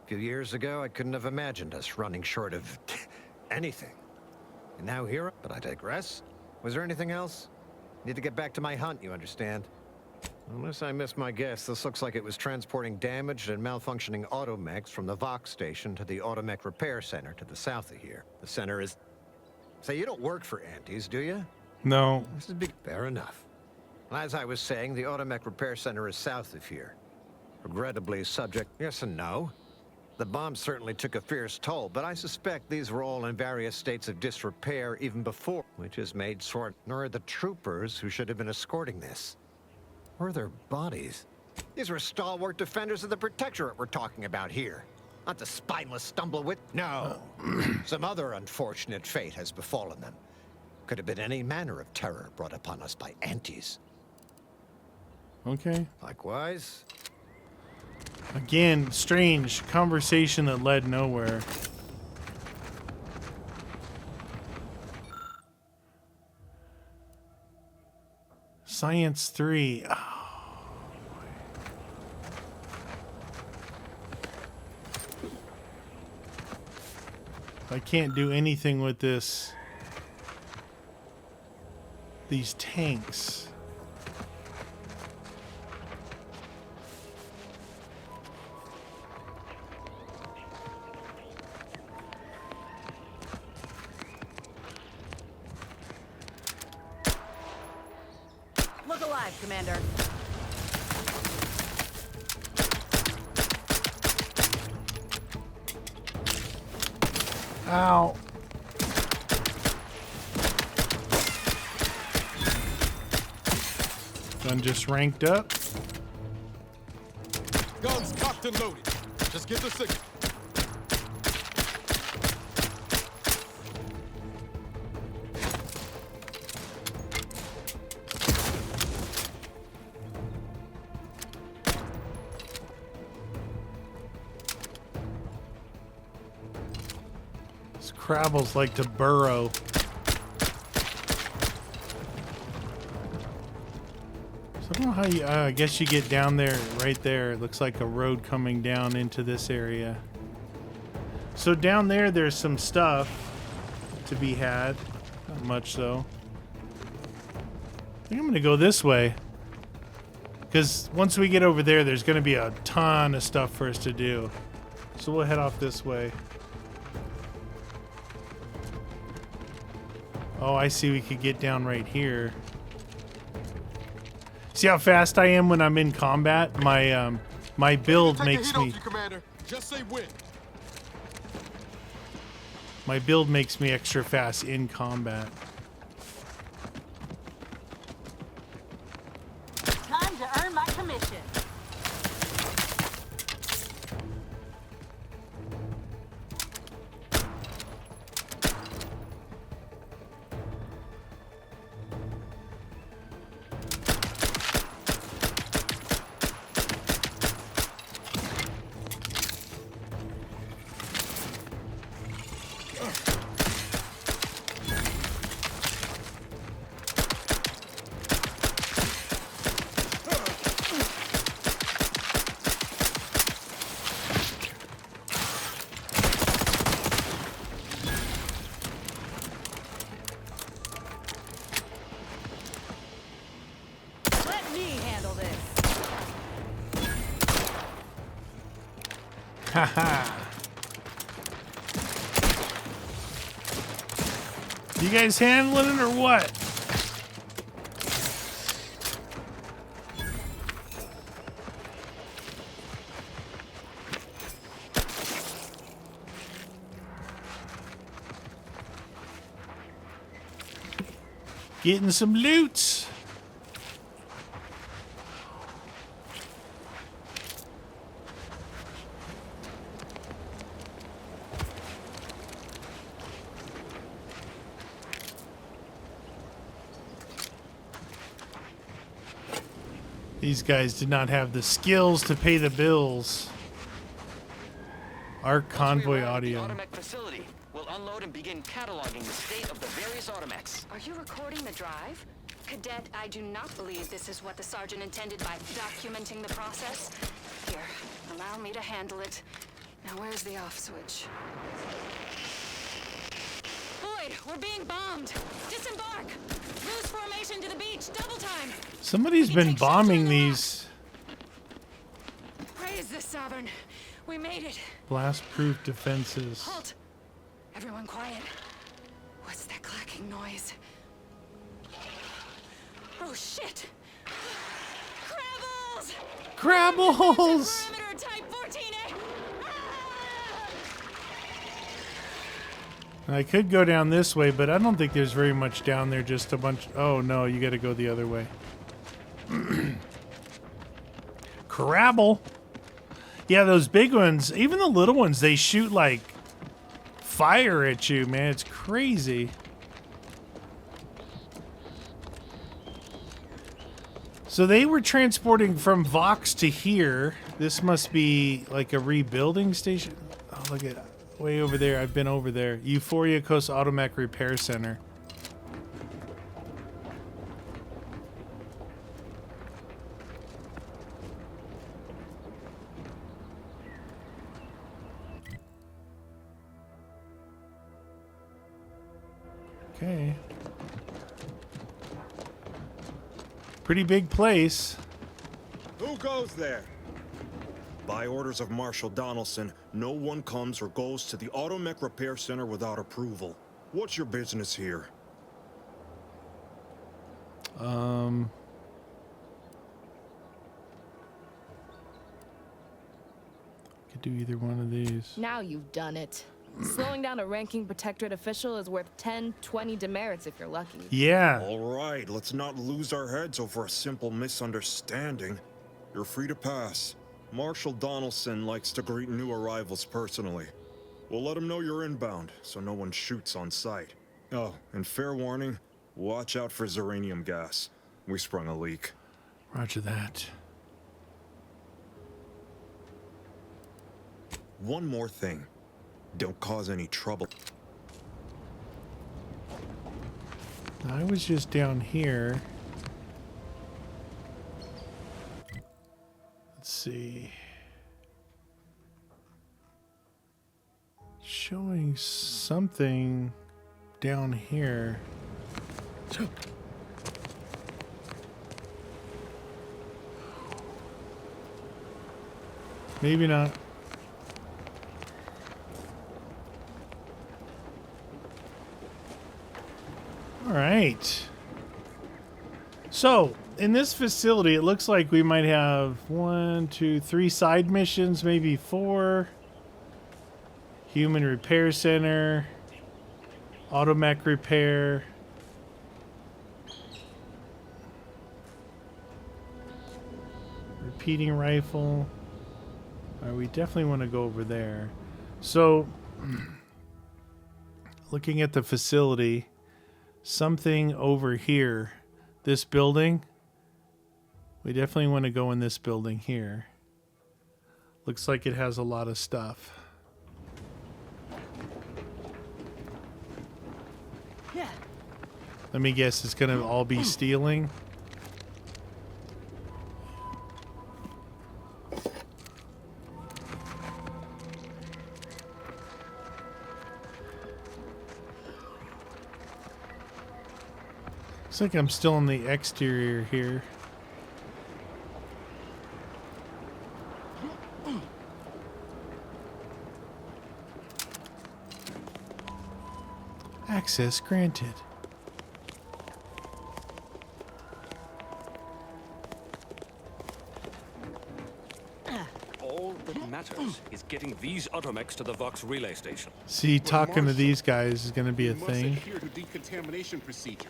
Speaker 15: A few years ago, I couldn't have imagined us running short of anything. And now here, but I digress. Was there anything else? Need to get back to my hunt, you understand? Unless I missed my guess, this looks like it was transporting damaged and malfunctioning automechs from the Vox station to the Automech repair center to the south of here. The center is... Say, you don't work for Auntie's, do you?
Speaker 1: No.
Speaker 15: This is big. Fair enough. As I was saying, the Automech repair center is south of here. Regrettably subject... Yes and no. The bomb certainly took a fierce toll, but I suspect these were all in various states of disrepair even before, which has made sort... Nor the troopers who should have been escorting this. Where are their bodies? These were stalwart defenders of the Protectorate we're talking about here. Not the spineless stumblewit. No. Some other unfortunate fate has befallen them. Could have been any manner of terror brought upon us by Aunties.
Speaker 1: Okay.
Speaker 15: Likewise.
Speaker 1: Again, strange conversation that led nowhere. Science 3. Oh. I can't do anything with this. These tanks.
Speaker 10: Look alive, Commander.
Speaker 1: Ow. Gun just ranked up.
Speaker 13: Guns cocked and loaded. Just get the signal.
Speaker 1: Crabbles like to burrow. So I don't know how you... I guess you get down there, right there. It looks like a road coming down into this area. So down there, there's some stuff to be had. Not much, though. I think I'm going to go this way. Because once we get over there, there's going to be a ton of stuff for us to do. So we'll head off this way. Oh, I see we could get down right here. See how fast I am when I'm in combat? My build makes me...
Speaker 13: Just say when.
Speaker 1: My build makes me extra fast in combat.
Speaker 10: Time to earn my commission.
Speaker 1: Haha. You guys handling it or what? Getting some loots. These guys did not have the skills to pay the bills. Our convoy audio.
Speaker 3: The Automech facility. We'll unload and begin cataloging the state of the various Automechs.
Speaker 12: Are you recording the drive? Cadet, I do not believe this is what the sergeant intended by documenting the process. Here, allow me to handle it. Now where's the off switch? Boyd, we're being bombed. Disembark. Lose formation to the beach. Double time.
Speaker 1: Somebody's been bombing these.
Speaker 12: Praise the Sovereign. We made it.
Speaker 1: Blast-proof defenses.
Speaker 12: Halt. Everyone quiet. What's that clacking noise? Oh shit! Crabbles!
Speaker 1: Crabbles!
Speaker 12: Perimeter type 14A!
Speaker 1: I could go down this way, but I don't think there's very much down there. Just a bunch. Oh no, you got to go the other way. Crabble. Yeah, those big ones, even the little ones, they shoot like fire at you, man. It's crazy. So they were transporting from Vox to here. This must be like a rebuilding station. Oh, look at way over there. I've been over there. Euphoria Coast Automech Repair Center. Okay. Pretty big place.
Speaker 8: Who goes there? By orders of Marshal Donaldson, no one comes or goes to the Automech Repair Center without approval. What's your business here?
Speaker 1: Could do either one of these.
Speaker 16: Now you've done it. Slowing down a ranking protectorate official is worth 10, 20 demerits if you're lucky.
Speaker 1: Yeah.
Speaker 8: All right, let's not lose our heads over a simple misunderstanding. You're free to pass. Marshal Donaldson likes to greet new arrivals personally. We'll let him know you're inbound, so no one shoots on sight. Oh, and fair warning, watch out for xeranium gas. We sprung a leak.
Speaker 1: Roger that.
Speaker 8: One more thing. Don't cause any trouble.
Speaker 1: I was just down here. Let's see. Showing something down here. Maybe not. All right. So, in this facility, it looks like we might have 1, 2, 3 side missions, maybe 4. Human Repair Center, Automech Repair, Repeating Rifle. All right, we definitely want to go over there. So, looking at the facility, something over here, this building, we definitely want to go in this building here. Looks like it has a lot of stuff.
Speaker 2: Yeah.
Speaker 1: Let me guess, it's going to all be stealing. Looks like I'm still on the exterior here. Access granted.
Speaker 17: All that matters is getting these Automechs to the Vox relay station.
Speaker 1: See, talking to these guys is going to be a
Speaker 13: We must
Speaker 1: thing.
Speaker 13: adhere to decontamination procedures.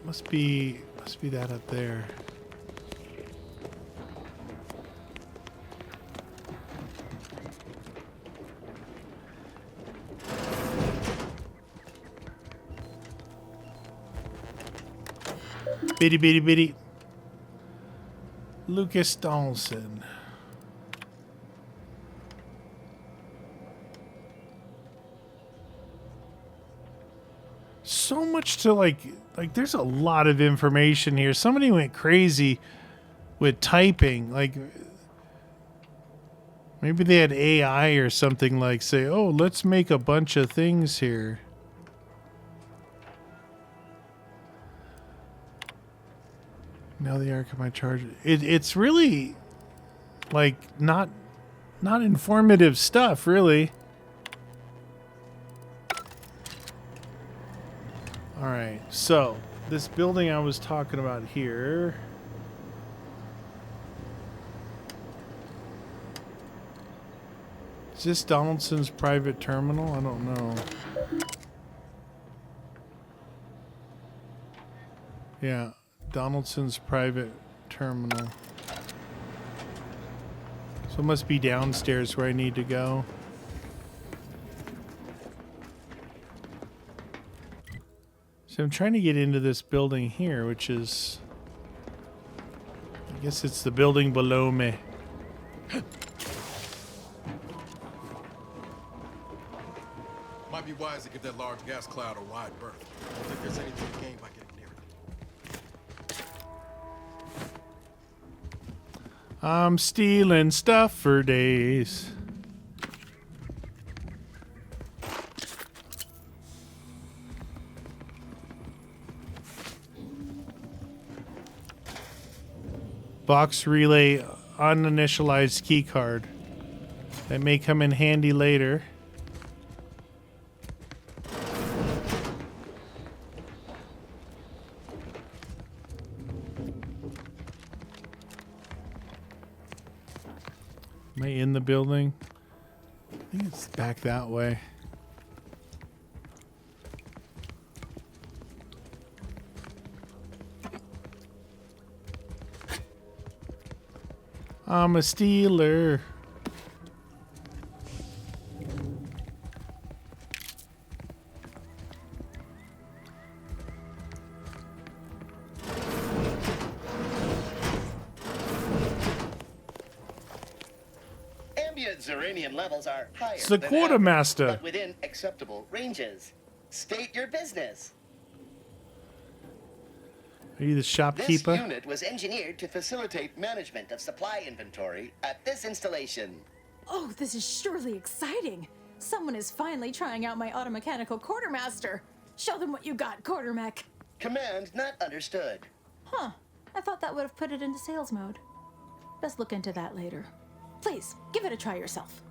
Speaker 1: Must be that up there. Bitty bitty bitty. Lucas Donaldson. So much to like there's a lot of information here. Somebody went crazy with typing. Like maybe they had AI or something, like say, "Oh, let's make a bunch of things here." Now the arc of my charge. It's really like not informative stuff, really. All right, so this building I was talking about here. Is this Donaldson's private terminal? I don't know. Yeah, Donaldson's private terminal. So it must be downstairs where I need to go. So I'm trying to get into this building here, which is, I guess it's the building below me.
Speaker 13: Might be wise to give that large gas cloud a wide berth. I don't think there's anything to gain by getting near it.
Speaker 1: I'm stealing stuff for days. Box relay uninitialized key card. That may come in handy later. Am I in the building? I think it's back that way. I'm a stealer.
Speaker 18: Uranium levels are higher
Speaker 1: It's the
Speaker 18: than
Speaker 1: quartermaster.
Speaker 18: average, but within acceptable ranges. State your business.
Speaker 1: Are you the
Speaker 18: This
Speaker 1: shopkeeper?
Speaker 18: unit was engineered to facilitate management of supply inventory at this installation.
Speaker 2: Oh, this is surely exciting. Someone is finally trying out my automechanical quartermaster. Show them what you got, Quartermech.
Speaker 18: Command not understood.
Speaker 2: Huh. I thought that would have put it into sales mode. Best look into that later. Please, give it a try yourself.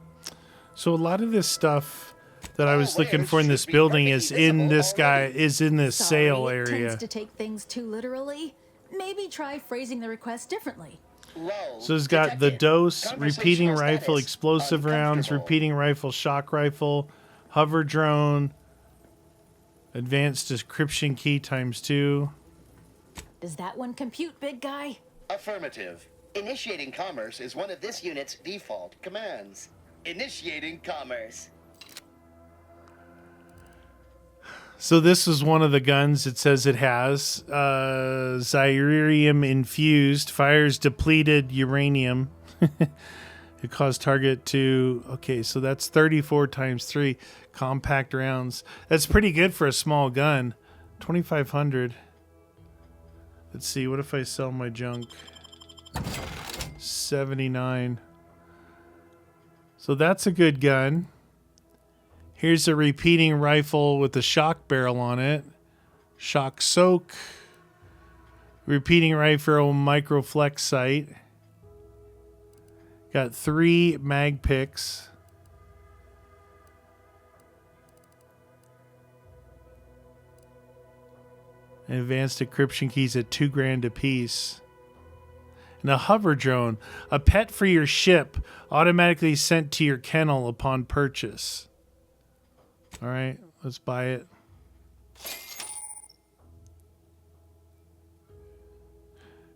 Speaker 1: So a lot of this stuff that I was looking for in this building is in this sale
Speaker 2: It tends
Speaker 1: area.
Speaker 2: to take things too literally. Maybe try phrasing the request differently.
Speaker 1: So it's got the dose, repeating rifle, explosive rounds, repeating rifle, shock rifle, hover drone, advanced decryption key ×2.
Speaker 2: Does that one compute, big guy?
Speaker 18: Affirmative. Initiating commerce is one of this unit's default commands. Initiating commerce.
Speaker 1: So this is one of the guns. It says it has Xyrium infused, fires depleted uranium. It caused target to, okay, so that's 34 ×3 compact rounds. That's pretty good for a small gun. 2,500. Let's see, what if I sell my junk? 79. So that's a good gun. Here's a repeating rifle with a shock barrel on it. Shock soak. Repeating rifle micro flex sight. Got 3 mag picks. And advanced decryption keys at $2,000 a piece. And a hover drone, a pet for your ship, automatically sent to your kennel upon purchase. All right, let's buy it.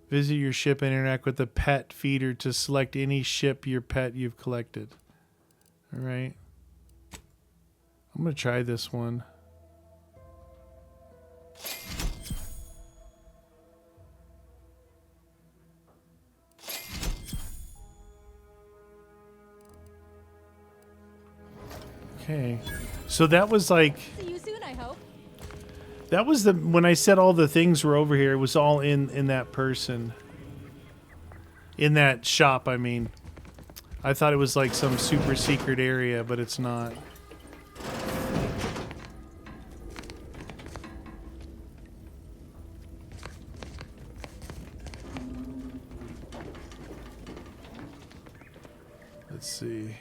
Speaker 1: Visit your ship and interact with the pet feeder to select any ship your pet you've collected. All right. I'm going to try this one. Okay. So that was like...
Speaker 2: See you soon, I hope.
Speaker 1: That was the... When I said all the things were over here, it was all in that person. In that shop, I mean. I thought it was like some super secret area, but it's not. Let's see.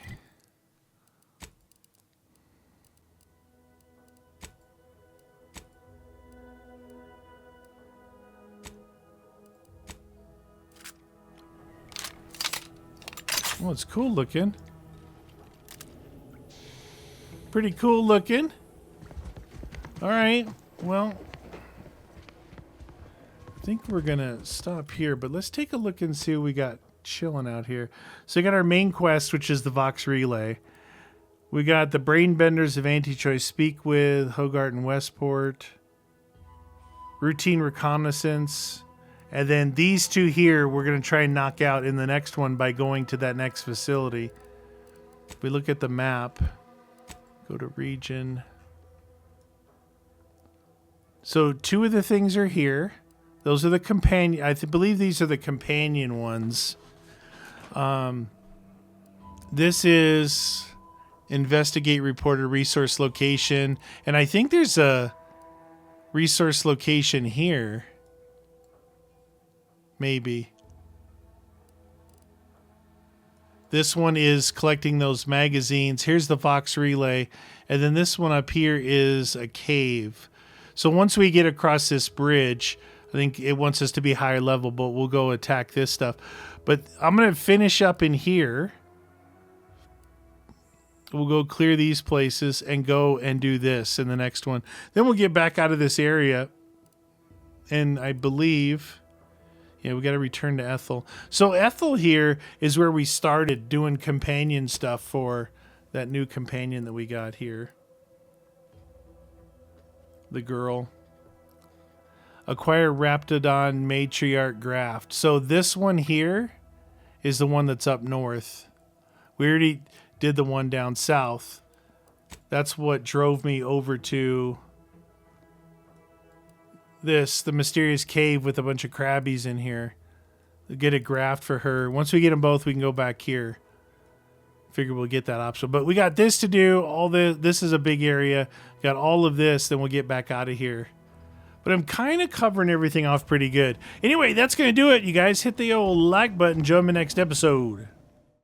Speaker 1: Oh, it's cool looking. Pretty cool looking. All right. Well, I think we're going to stop here, but let's take a look and see what we got chilling out here. So we got our main quest, which is the Vox Relay. We got the Brain Benders of Anti-Choice Speak with Hogarth and Westport. Routine Reconnaissance. And then these two here, we're going to try and knock out in the next one by going to that next facility. If we look at the map, go to region. So 2 of the things are here. Those are the companion. I believe these are the companion ones. This is investigate, report a resource location. And I think there's a resource location here. Maybe. This one is collecting those magazines. Here's the Vox Relay. And then this one up here is a cave. So once we get across this bridge, I think it wants us to be higher level, but we'll go attack this stuff. But I'm going to finish up in here. We'll go clear these places and go and do this in the next one. Then we'll get back out of this area. And I believe... Yeah, we got to return to Ethel. So Ethel here is where we started doing companion stuff for that new companion that we got here. The girl. Acquire Raptidon Matriarch Graft. So this one here is the one that's up north. We already did the one down south. That's what drove me over to this, the mysterious cave with a bunch of crabbies in here. Get a graft for her. Once we get them both, we can go back here. Figure we'll get that option. But we got this to do. All this is a big area. Got all of this, then we'll get back out of here. But I'm kind of covering everything off pretty good. Anyway, that's going to do it. You guys hit the old like button. Join me next episode.